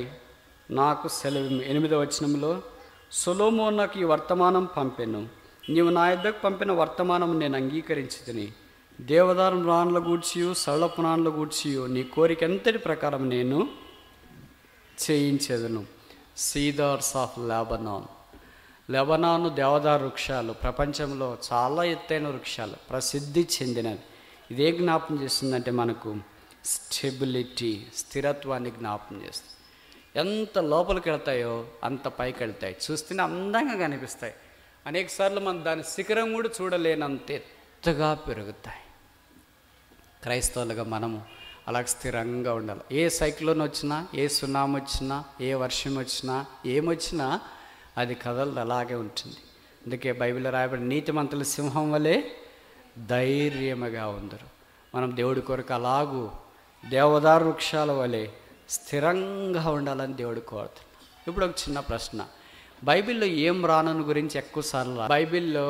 నాకు సెలవు. 8వ వచనంలో సొలొమోను నాకు ఈ వర్తమానం పంపెను, నీవు నా యొద్దకు పంపిన వర్తమానం నేను అంగీకరించితిని. దేవదారు మ్రాన్ల గూర్చియు సరళపు మ్రాన్ల గూర్చియు నీ కోరిక ఎంతటి ప్రకారం నేను చేయించేదను. సీదార్స్ ఆఫ్ లెబనాన్. లెబనాను దేవదారు వృక్షాలు ప్రపంచంలో చాలా ఎత్తైన వృక్షాలు, ప్రసిద్ధి చెందినవి. ఇదే జ్ఞాపం చేస్తుందంటే మనకు స్టెబిలిటీ, స్థిరత్వాన్ని జ్ఞాపం చేస్తుంది. ఎంత లోపలికి వెళ్తాయో అంత పైకి వెళ్తాయి, చూస్తేనే అందంగా కనిపిస్తాయి. అనేకసార్లు మనం దాని శిఖరం కూడా చూడలేనంత ఎత్తుగా పెరుగుతాయి. క్రైస్తవులుగా మనము అలా స్థిరంగా ఉండాలి. ఏ సైక్లోన్ వచ్చినా, ఏ సునామీ వచ్చినా, ఏ వర్షం వచ్చినా, ఏమొచ్చినా అది కదలదు, అలాగే ఉంటుంది. అందుకే బైబిల్లో రాయబడి నీతిమంతుల సింహం వలె ధైర్యముగా ఉందరు. మనం దేవుడి కొరకు అలాగూ దేవదారు వృక్షాల వలె స్థిరంగా ఉండాలని దేవుడు కోరుతున్నాం. ఇప్పుడు ఒక చిన్న ప్రశ్న. బైబిల్లో ఏం రానను గురించి బైబిల్లో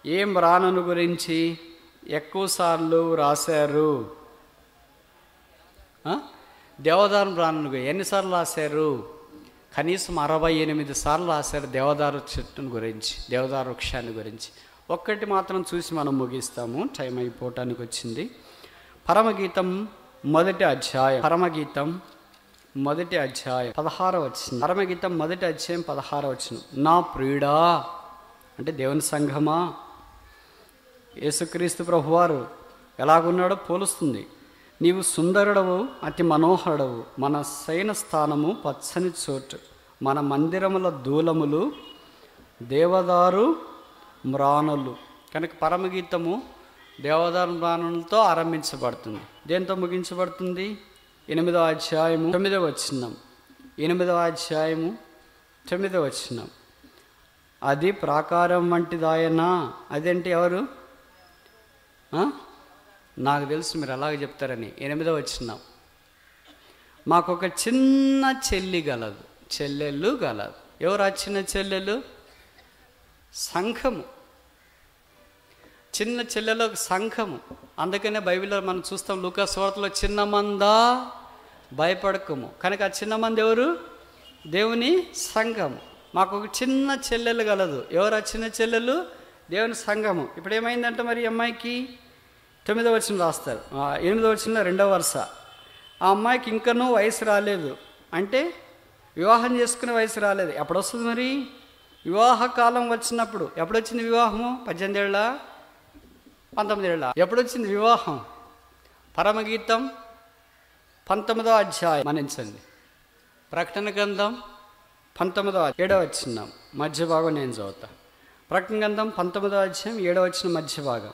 ఏం రానను గురించి ఎక్కువసార్లు రాశారు? దేవదారు రానను ఎన్నిసార్లు రాశారు? కనీసం 68 సార్లు రాశారు దేవదారు చెట్టును గురించి, దేవదారు వృక్షాన్ని గురించి. ఒక్కటి మాత్రం చూసి మనం ముగిస్తాము, టైం అయిపోవటానికి వచ్చింది. పరమగీతం మొదటి అధ్యాయం 16వ వచనం. పరమగీతం మొదటి అధ్యాయం 16వ వచనం. నా ప్రియుడా, అంటే దేవుని సంఘమా, యేసుక్రీస్తు ప్రభువారు ఎలాగున్నాడో పోలుస్తుంది. నీవు సుందరుడవు, అతి మనోహరుడవు, మన శయన స్థానము పచ్చని చోటు, మన మందిరముల దూలములు దేవదారు మ్రానులు. కనుక పరమగీతము దేవదారు మ్రానులతో ఆరంభించబడుతుంది. దేంతో ముగించబడుతుంది? 8వ అధ్యాయము 9వ వచనం. 8వ అధ్యాయము 9వ వచనం. అది ప్రాకారం వంటిదాయనా. అదేంటి? ఎవరు? నాకు తెలుసు మీరు అలాగే చెప్తారని. 8వ వచనం. మాకు ఒక చిన్న చెల్లెలు గలదు. ఎవరు ఆ చిన్న చెల్లెలు? సంఘము. చిన్న చెల్లెలు ఒక సంఘము. అందుకనే బైబిల్లో మనం చూస్తాం, లూకా సువార్తలో చిన్న మంద భయపడకము. కనుక ఆ చిన్న మంది ఎవరు? దేవుని సంఘము. మాకు ఒక చిన్న చెల్లెలు గలదు. ఎవరు ఆ చిన్న చెల్లెలు? దేవుని సంఘము. ఇప్పుడు ఏమైందంటే మరి అమ్మాయికి 9వ వచనం రాస్తారు, 8వ వచనంలో 2వ వరుస. ఆ అమ్మాయికి ఇంకనూ వయసు రాలేదు, అంటే వివాహం చేసుకునే వయసు రాలేదు. ఎప్పుడు వస్తుంది మరి? వివాహ కాలం వచ్చినప్పుడు. ఎప్పుడు వచ్చింది వివాహము? 18 ఏళ్ళ, 19 ఏళ్ళ? ఎప్పుడు వచ్చింది వివాహం? పరమగీతం 19వ అధ్యాయం మన్నించండి. ప్రకటన గ్రంథం 19వ 7వ వచనం మధ్య భాగం నేను చదువుతా. ప్రకటన గ్రంథం 19వ అధ్యాయం 7వ వచనం మధ్య భాగం.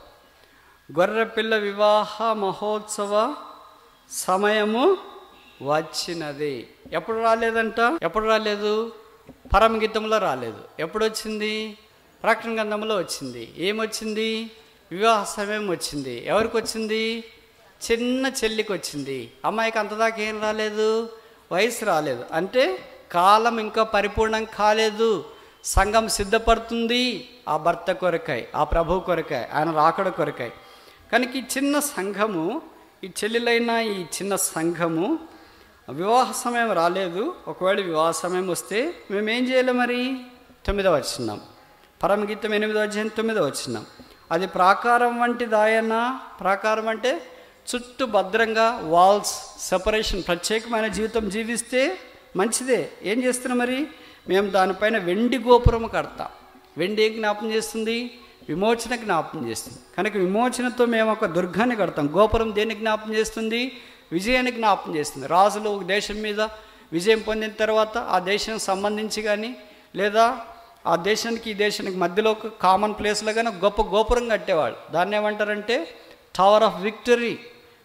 గొర్రెపిల్ల వివాహ మహోత్సవ సమయము వచ్చినది. ఎప్పుడు రాలేదంట? ఎప్పుడు రాలేదు? పరమగీతంలో రాలేదు. ఎప్పుడు వచ్చింది? ప్రకటన గ్రంథంలో వచ్చింది. ఏమొచ్చింది? వివాహ సమయం వచ్చింది. ఎవరికి వచ్చింది? చిన్న చెల్లికి వచ్చింది. అమ్మాయికి అంతదాకా ఏం రాలేదు, వయసు రాలేదు. అంటే కాలం ఇంకా పరిపూర్ణం కాలేదు. సంఘం సిద్ధపడుతుంది ఆ భర్త కొరకై, ఆ ప్రభు కొరకై, ఆయన రాకడ కొరకై. కనుక ఈ చిన్న సంఘము, ఈ చెల్లెలైన ఈ చిన్న సంఘము వివాహ సమయం రాలేదు. ఒకవేళ వివాహ సమయం వస్తే మేమేం చేయాలి మరి? 9వ వచనం. పరమగీతం 8వ అధ్యాయం 9వ వచనం. అది ప్రాకారం వంటిదాయన. ప్రాకారం అంటే చుట్టూ భద్రంగా వాల్స్, సెపరేషన్, ప్రత్యేకమైన జీవితం జీవిస్తే మంచిదే. ఏం చేస్తున్నాం మరి? మేము దానిపైన వెండి గోపురం కడతాం. వెండి ఏం జ్ఞాపం చేస్తుంది? విమోచన జ్ఞాపం చేస్తుంది. కనుక విమోచనతో మేము ఒక దుర్గాన్ని కడతాం. గోపురం దేన్ని జ్ఞాపం చేస్తుంది? విజయాన్ని జ్ఞాపం చేస్తుంది. రాజులు ఒక దేశం మీద విజయం పొందిన తర్వాత ఆ దేశం సంబంధించి కానీ లేదా ఆ దేశానికి ఈ దేశానికి మధ్యలో ఒక కామన్ ప్లేస్లో కానీ గొప్ప గోపురం కట్టేవాళ్ళు. దాన్ని ఏమంటారంటే టవర్ ఆఫ్ విక్టరీ,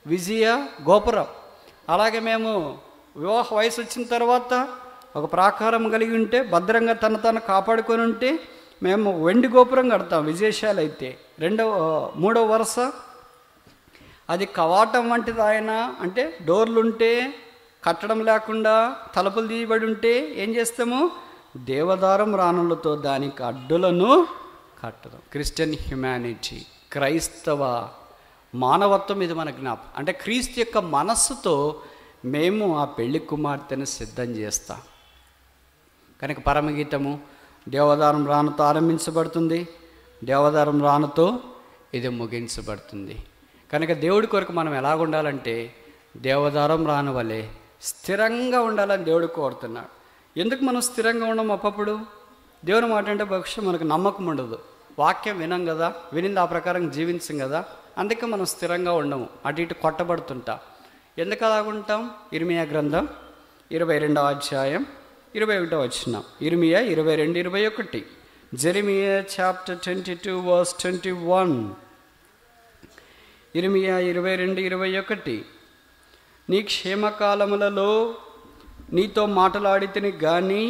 విజయ గోపురం. అలాగే మేము వివాహ వయసు వచ్చిన తర్వాత ఒక ప్రాకారం కలిగి ఉంటే, భద్రంగా తను కాపాడుకొని ఉంటే మేము వెండి గోపురం కడతాం విజయశాల అయితే. మూడవ వరుస అది కవాటం వంటిది ఆయన. అంటే డోర్లుంటే, కట్టడం లేకుండా తలుపులు తీయబడి ఉంటే ఏం చేస్తాము? దేవదారం రాణులతో దానికి అడ్డులను కట్టడం. క్రిస్టియన్ హ్యుమానిటీ, క్రైస్తవ మానవత్వం ఇది మన జ్ఞాపకం. అంటే క్రీస్తు యొక్క మనస్సుతో మేము ఆ పెళ్లి కుమార్తెను సిద్ధం చేస్తాం. కనుక పరమగీతము దేవదారం రాణుతో ఆరంభించబడుతుంది, దేవదారం రాణుతో ఇది ముగించబడుతుంది. కనుక దేవుడి కొరకు మనం ఎలాగుండాలంటే దేవదారం రాను వలె స్థిరంగా ఉండాలని దేవుడు కోరుతున్నాడు. ఎందుకు మనం స్థిరంగా ఉన్నాం? అప్పుడు దేవుని మాట అంటే బహుశా మనకు నమ్మకం ఉండదు. వాక్యం వినం కదా, వినింది ఆ ప్రకారం జీవించం కదా, అందుకే మనం స్థిరంగా ఉండము, అటు ఇటు కొట్టబడుతుంటా. ఎందుకు అలాగుంటాం? ఇర్మియా గ్రంథం 22వ అధ్యాయం 21వ వచనం. ఇర్మియా 22:21. Jeremiah chapter 22 verse 21. ఇర్మియా 22:21. నీ క్షేమకాలములలో నీతో మాటలాడితిని గాని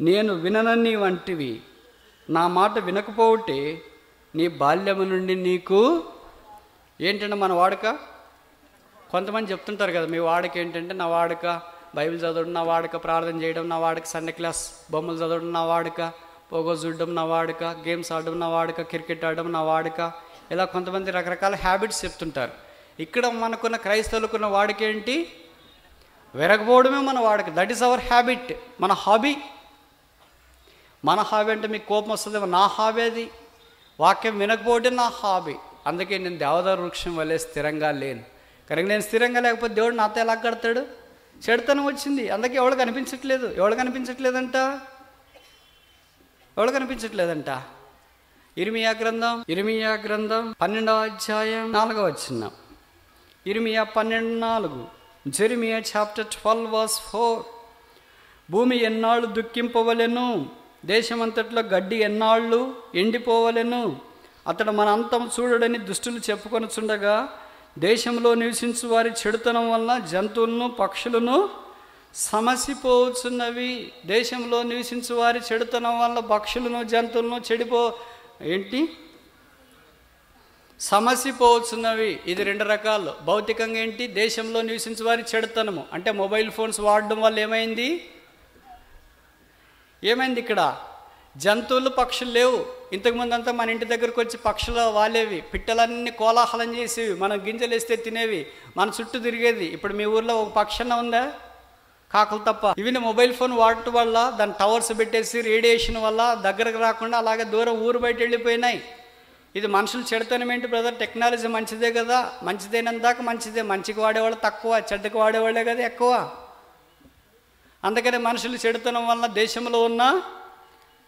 నేను విననని వంటివి. నా మాట వినకపోతే నీ బాల్యము నుండి నీకు ఏంటంటే మన వాడుక. కొంతమంది చెప్తుంటారు కదా, మీ వాడుక ఏంటంటే, నా వాడుక బైబిల్ చదవడం, నా వాడుక ప్రార్థన చేయడం, నా వాడుక సండే క్లాస్ బొమ్మలు చదవడం, నా వాడుక పోగో చూడడం, నా వాడుక గేమ్స్ ఆడడం, నా వాడుక క్రికెట్ ఆడడం, నా వాడుక. ఇలా కొంతమంది రకరకాల హ్యాబిట్స్ చెప్తుంటారు. ఇక్కడ మనకున్న క్రైస్తవులకున్న వాడుక ఏంటి? విరగపోవడమే మన వాడుక. దట్ ఈస్ అవర్ హ్యాబిట్, మన హాబీ. మన హాబీ అంటే మీకు కోపం వస్తుందేమో, నా హాబీ అది. వాక్యం వినకపోవడం నా హాబీ. అందుకే నేను దేవదారు వృక్షం వల్లే స్థిరంగా లేను. కనుక నేను స్థిరంగా లేకపోతే దేవుడు నాతో ఎలా కడతాడు? చెడుతనం వచ్చింది, అందుకే ఎవరు కనిపించట్లేదు. ఎవరు కనిపించట్లేదంట? ఇర్మియా గ్రంథం 12వ అధ్యాయం 4వ వచనం. ఇర్మియా 12:4. Jeremiah chapter 12 verse 4. భూమి ఎన్నాళ్ళు దుఃఖింపవలెను, దేశమంతట్లో గడ్డి ఎన్నాళ్ళు ఎండిపోవలెను. అతడు మన అంతం చూడడని దుష్టులు చెప్పుకొనుచుండగా దేశంలో నివసించు వారి చెడుతనం వల్ల జంతువులను పక్షులను సమసిపోవచ్చున్నవి. దేశంలో నివసించు వారి చెడుతనం వల్ల పక్షులను జంతువులను సమసిపోవచ్చున్నవి. ఇది 2 రకాలు. భౌతికంగా ఏంటి? దేశంలో నివసించు వారి చెడుతనము అంటే మొబైల్ ఫోన్స్ వాడడం వల్ల ఏమైంది? ఇక్కడ జంతువులు పక్షులు లేవు. ఇంతకుముందు అంతా మన ఇంటి దగ్గరకు వచ్చి పక్షులు వాలేవి, పిట్టలన్నీ కోలాహలం చేసేవి, మనం గింజలు వేస్తే తినేవి, మన చుట్టూ తిరిగేది. ఇప్పుడు మీ ఊర్లో ఒక పక్షి అన్న ఉందా? కాకులు తప్ప. ఇవి మొబైల్ ఫోన్ వాడటం వల్ల, దాని టవర్స్ పెట్టేసి రేడియేషన్ వల్ల దగ్గరకు రాకుండా అలాగే దూరం ఊరు బయట వెళ్ళిపోయినాయి. ఇది మనుషులు చెడుతనం ఏంటి బ్రదర్? టెక్నాలజీ మంచిదే కదా, మంచిదేనందాక మంచిదే. మంచికి వాడేవాళ్ళు తక్కువ, చెడ్డకి వాడేవాళ్ళే కదా ఎక్కువ. అందుకని మనుషులు చెడుతనం వల్ల దేశంలో ఉన్న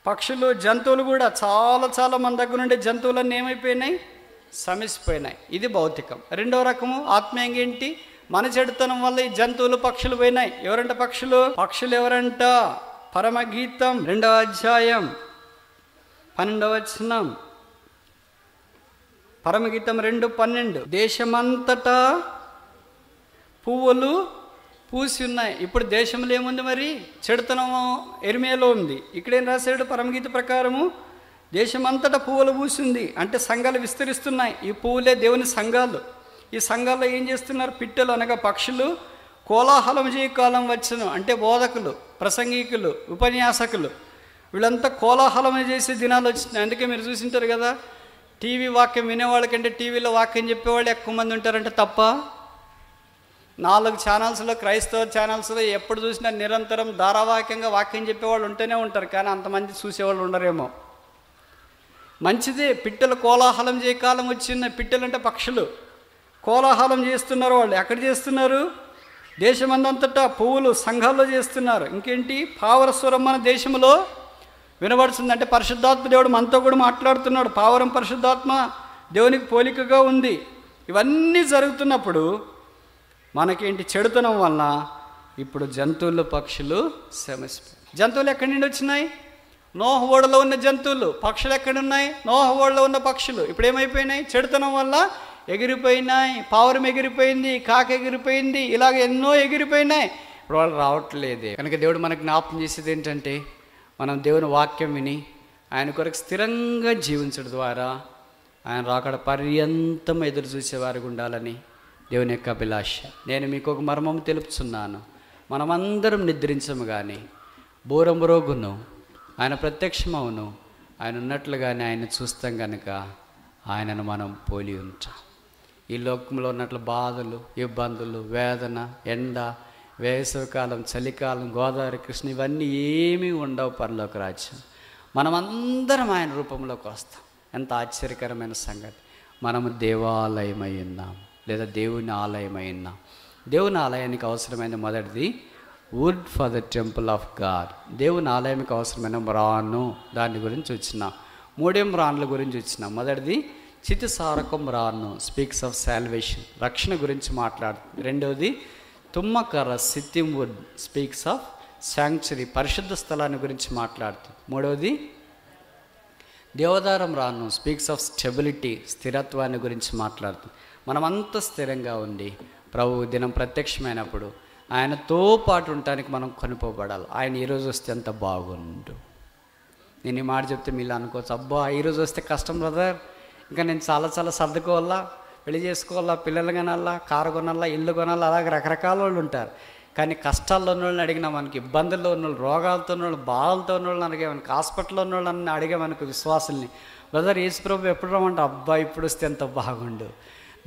పక్షులు జంతువులు కూడా చాలా మన దగ్గర ఉండే జంతువులన్నీ ఏమైపోయినాయి? సమసిపోయినాయి. ఇది భౌతికం. 2వ రకము ఆత్మీయంగా ఏంటి? మన చెడుతనం వల్ల ఈ జంతువులు పక్షులు పోయినాయి. ఎవరంట పక్షులు? పక్షులు ఎవరంట? పరమగీతం 2వ అధ్యాయం 12వ వచనం. పరమగీతం 2:12. దేశమంతటా పువ్వులు పూసి ఉన్నాయి. ఇప్పుడు దేశంలో ఏముంది మరి? చెడుతనం ఇర్మియాలో ఉంది. ఇక్కడేం రాశాడు? పరమగీత ప్రకారము దేశమంతటా పువ్వులు పూసింది అంటే సంఘాలు విస్తరిస్తున్నాయి. ఈ పువ్వులే దేవుని సంఘాలు. ఈ సంఘాల్లో ఏం చేస్తున్నారు? పిట్టలు అనగా పక్షులు కోలాహలం చేయ కాలం వచ్చును అంటే బోధకులు, ప్రసంగికులు, ఉపన్యాసకులు వీళ్ళంతా కోలాహలం చేసే దినాలు వచ్చినాయి. అందుకే మీరు చూసింటారు కదా, టీవీ వాక్యం వినేవాళ్ళకంటే టీవీలో వాక్యం చెప్పేవాళ్ళు ఎక్కువ మంది ఉంటారంటే తప్ప. 4 ఛానల్స్లో, క్రైస్తవ ఛానల్స్లో ఎప్పుడు చూసినా నిరంతరం ధారావాహికంగా వాక్యం చెప్పేవాళ్ళు ఉంటూనే ఉంటారు, కానీ అంతమంది చూసేవాళ్ళు ఉండరేమో. మంచిదే, పిట్టలు కోలాహలం చేయ కాలం వచ్చింది. పిట్టలు అంటే పక్షులు కోలాహలం చేస్తున్నారు. వాళ్ళు ఎక్కడ చేస్తున్నారు? దేశమందంతటా పువ్వులు సంఘాల్లో చేస్తున్నారు. ఇంకేంటి, పావరస్వరం మన దేశంలో వినబడుతుంది. అంటే పరిశుద్ధాత్మ దేవుడు మనతో కూడా మాట్లాడుతున్నాడు. పావరం పరిశుద్ధాత్మ దేవునికి పోలికగా ఉంది. ఇవన్నీ జరుగుతున్నప్పుడు మనకేంటి, చెడుతనం వలన ఇప్పుడు జంతువులు పక్షులు శ్రమిస్తాయి. జంతువులు ఎక్కడి నుండి వచ్చినాయి? నోహ ఓడలో ఉన్న జంతువులు. పక్షులు ఎక్కడున్నాయి? నోహ ఓడలో ఉన్న పక్షులు. ఇప్పుడు ఏమైపోయినాయి? చెడుతనం వల్ల ఎగిరిపోయినాయి. పావురం ఎగిరిపోయింది, కాకి ఎగిరిపోయింది, ఇలాగ ఎన్నో ఎగిరిపోయినాయి. ఇప్పుడు వాళ్ళు రావట్లేదే. కనుక దేవుడు మనకు జ్ఞాపకం చేసేది ఏంటంటే, మనం దేవుని వాక్యం విని ఆయన కొరకు స్థిరంగా జీవించడం ద్వారా ఆయన రాకడ పర్యంతం ఎదురు చూసేవారికి ఉండాలని దేవుని యొక్క అభిలాష. నేను మీకు ఒక మర్మం తెలుపుతున్నాను. మనమందరం నిద్రించము కానీ బోరమురోగును ఆయన ప్రత్యక్షమవును, ఆయన ఉన్నట్లుగానే ఆయన చూస్తాం కనుక ఆయనను మనం పోలి ఉంటాం. ఈ లోకంలో ఉన్నట్లు బాధలు, ఇబ్బందులు, వేదన, ఎండ, వేసవికాలం, చలికాలం, గోదావరి, కృష్ణ ఇవన్నీ ఏమీ ఉండవు పరలోక రాజ్యం. మనమందరం ఆయన రూపంలోకి వస్తాం. ఎంత ఆశ్చర్యకరమైన సంగతి. మనము దేవాలయమై ఉన్నాం, లేదా దేవుని ఆలయమై ఉన్నాం. దేవుని ఆలయానికి అవసరమైన మొదటిది wood for the temple of God. దేవుని ఆలయానికి అవసరమైన మ్రాను, దాని గురించి వచ్చినాం. మూడేం మ్రాన్ల గురించి వచ్చినాం. మొదటిది చితిసారకం రాను, స్పీక్స్ ఆఫ్ సాల్వేషన్, రక్షణ గురించి మాట్లాడుతుంది. రెండవది తుమ్మకర్ర, సిత్తిం వుడ్, స్పీక్స్ ఆఫ్ శాంక్చురీ, పరిశుద్ధ స్థలాన్ని గురించి మాట్లాడుతుంది. మూడవది దేవదారం రాను, స్పీక్స్ ఆఫ్ స్టెబిలిటీ, స్థిరత్వాన్ని గురించి మాట్లాడుతుంది. మనమంతా స్థిరంగా ఉండి ప్రభు దినం ప్రత్యక్షమైనప్పుడు ఆయనతో పాటు ఉండటానికి మనం కొనుకోబడాలి. ఆయన ఈరోజు వస్తే ఎంత బాగుండు. నేను ఈ మాట చెప్తే మీరు అనుకోవచ్చు, అబ్బా ఈరోజు వస్తే కష్టం బ్రదర్, ఇంకా నేను చాలా సర్దుకోవాలా, పెళ్లి చేసుకోవాలా, పిల్లలు కొనాలా, కారు కొనాలా, ఇల్లు కొనాలా, అలాగే రకరకాల వాళ్ళు ఉంటారు. కానీ కష్టాల్లో ఉన్న వాళ్ళని అడిగినా, మనకి ఇబ్బందుల్లో ఉన్న వాళ్ళు, రోగాలతో ఉన్న వాళ్ళు, బాధలతో ఉన్న వాళ్ళని అడిగామనుకో, హాస్పిటల్లో ఉన్న వాళ్ళని అడిగామనుకో, విశ్వాసుల్ని, బ్రదర్ యేసుప్రభు ఎప్పుడు రమ్మంటే, అబ్బా ఇప్పుడు వస్తే ఎంత బాగుండు,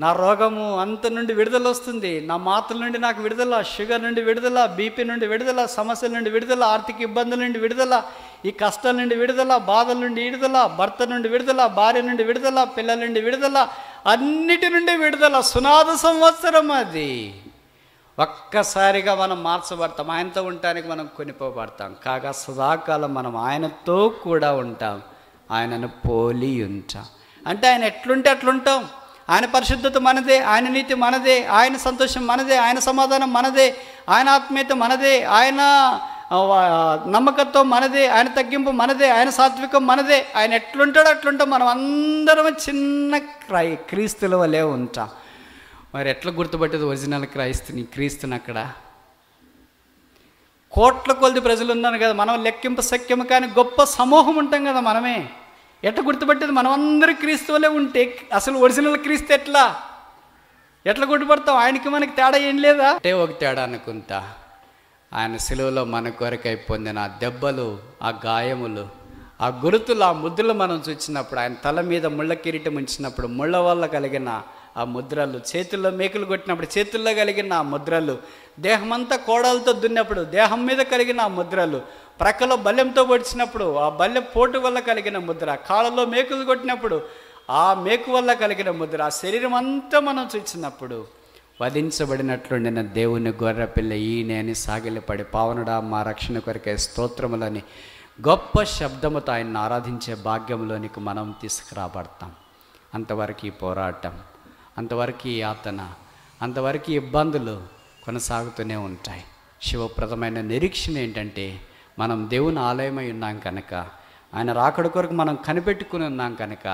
నా రోగము అంత నుండి విడుదల వస్తుంది, నా మాతల నుండి నాకు విడుదల, షుగర్ నుండి విడుదల, బీపీ నుండి విడుదల, సమస్యల నుండి విడుదల, ఆర్థిక ఇబ్బందుల నుండి విడుదల, ఈ కష్టాల నుండి విడుదల, బాధల నుండి విడుదల, భర్త నుండి విడుదల, భార్య నుండి విడుదల, పిల్లల నుండి విడుదల, అన్నిటి నుండి విడుదల. సునాద సంవత్సరం అది. ఒక్కసారిగా మనం మార్చబడతాం. ఆయనతో ఉండటానికి మనం కొనిపోబడతాం. కాగా సదాకాలం మనం ఆయనతో కూడా ఉంటాం, ఆయనను పోలి ఉంటాం. అంటే ఆయన ఎట్లుంటే అట్లుంటాం. ఆయన పరిశుద్ధత మనదే, ఆయన నీతి మనదే, ఆయన సంతోషం మనదే, ఆయన సమాధానం మనదే, ఆయన ఆత్మీయత మనదే, ఆయన నమ్మకత్వం మనదే, ఆయన తగ్గింపు మనదే, ఆయన సాత్వికం మనదే. ఆయన ఎట్లుంటాడో అట్లుంటాం. మనం అందరం చిన్న క్రీస్తుల వలె ఉంటాం. మరి ఎట్లా గుర్తుపట్టేది ఒరిజినల్ క్రీస్తుని? అక్కడ కోట్ల కొలది ప్రజలు ఉన్నారు కదా, మనం లెక్కింప సఖ్యము కానీ గొప్ప సమూహం ఉంటాం కదా మనమే. ఎట్లా గుర్తుపట్టేది? మనం అందరూ క్రీస్తు వలె ఉంటే అసలు ఒరిజినల్ క్రీస్తు ఎట్లా గుర్తుపడతాం? ఆయనకి మనకి తేడా ఏం లేదా? అంటే ఒక తేడా అనుకుంటా, ఆయన సిలువలో మన కొరకై పొందిన ఆ దెబ్బలు, ఆ గాయములు, ఆ గుర్తులు, ఆ ముద్రలు మనం చూసినప్పుడు, ఆయన తల మీద ముళ్ళ కిరీటం ఉంచినప్పుడు ముళ్ళ వల్ల కలిగిన ఆ ముద్రలు, చేతుల్లో మేకులు కొట్టినప్పుడు చేతుల్లో కలిగిన ఆ ముద్రలు, దేహమంతా కోడలతో దున్నప్పుడు దేహం మీద కలిగిన ఆ ముద్రలు, ప్రక్కలో బల్లెంతో పొడిచినప్పుడు ఆ బల్లెం పోటు వల్ల కలిగిన ముద్ర, కాళ్ళలో మేకులు కొట్టినప్పుడు ఆ మేకు వల్ల కలిగిన ముద్ర, ఆ శరీరం అంతా మనం చూసినప్పుడు వధించబడినట్లుండిన దేవుని గొర్రెపిల్ల ఈయనని సాగిలపడి, పావనుడా మా రక్షణ కొరకే స్తోత్రములని గొప్ప శబ్దముతో ఆయన్ని ఆరాధించే భాగ్యంలోనికి మనం తీసుకురాబడతాం. అంతవరకు ఈ పోరాటం, అంతవరకు ఈ యాతన, అంతవరకు ఇబ్బందులు కొనసాగుతూనే ఉంటాయి. శివప్రదమైన నిరీక్షణ ఏంటంటే, మనం దేవుని ఆలయమై ఉన్నాం కనుక, ఆయన రాకడ కొరకు మనం కనిపెట్టుకుని ఉన్నాం కనుక,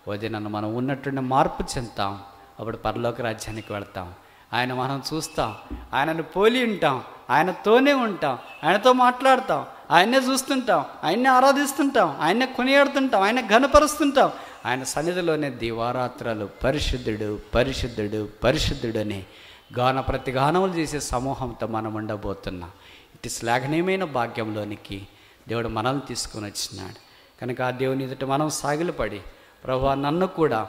వదినను మనం ఉన్నట్టుండి మార్పు చెందుతాం. అప్పుడు పరలోక రాజ్యానికి వెళ్తాం. ఆయన మనం చూస్తాం, ఆయనను పోలి ఉంటాం, ఆయనతోనే ఉంటాం, ఆయనతో మాట్లాడతాం, ఆయన్నే చూస్తుంటాం, ఆయన్నే ఆరాధిస్తుంటాం, ఆయన్నే కొనియాడుతుంటాం, ఆయన్నే ఘనపరుస్తుంటాం. ఆయన సన్నిధిలోనే దివారాత్రాలు పరిశుద్ధుడు పరిశుద్ధుడు పరిశుద్ధుడు అని ప్రతిగానములు చేసే సమూహంతో మనం ఉండబోతున్నాం. ఇటు శ్లాఘనీయమైన భాగ్యంలోనికి దేవుడు మనల్ని తీసుకొని వచ్చినాడు కనుక ఆ దేవుని ఎదుట మనం సాగిలపడి, ప్రభువా నన్ను కూడా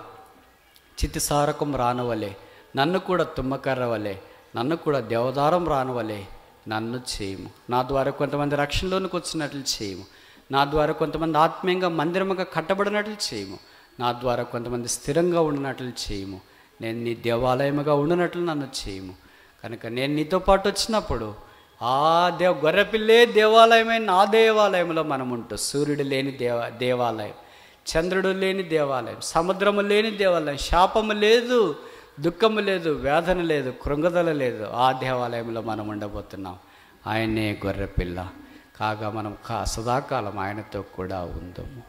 చితిసారకం రానవలే, నన్ను కూడా తుమ్మకర్ర వలె, నన్ను కూడా దేవదారం రానవలే నన్ను చేయము, నా ద్వారా కొంతమంది రక్షణలోనికి వచ్చినట్లు చేయము, నా ద్వారా కొంతమంది ఆత్మీయంగా మందిరముగా కట్టబడినట్లు చేయము. నా ద్వారా కొంతమంది స్థిరంగా ఉండినట్లు చేయము. నేను నీ దేవాలయముగా ఉండినట్లు నన్ను చేయము. కనుక నేను నీతో పాటు వచ్చినప్పుడు గొర్రెపిల్లే దేవాలయమైన నా దేవాలయంలో మనం ఉంటూ, సూర్యుడు లేని దేవాలయం, చంద్రుడు లేని దేవాలయం, సముద్రము లేని దేవాలయం, శాపము లేదు, దుఃఖము లేదు, వేదన లేదు, కృంగదల లేదు, ఆ దేవాలయంలో మనం ఉండబోతున్నాం. ఆయనే గొర్రెపిల్ల కాగా మనం సదాకాలం ఆయనతో కూడా ఉందాము.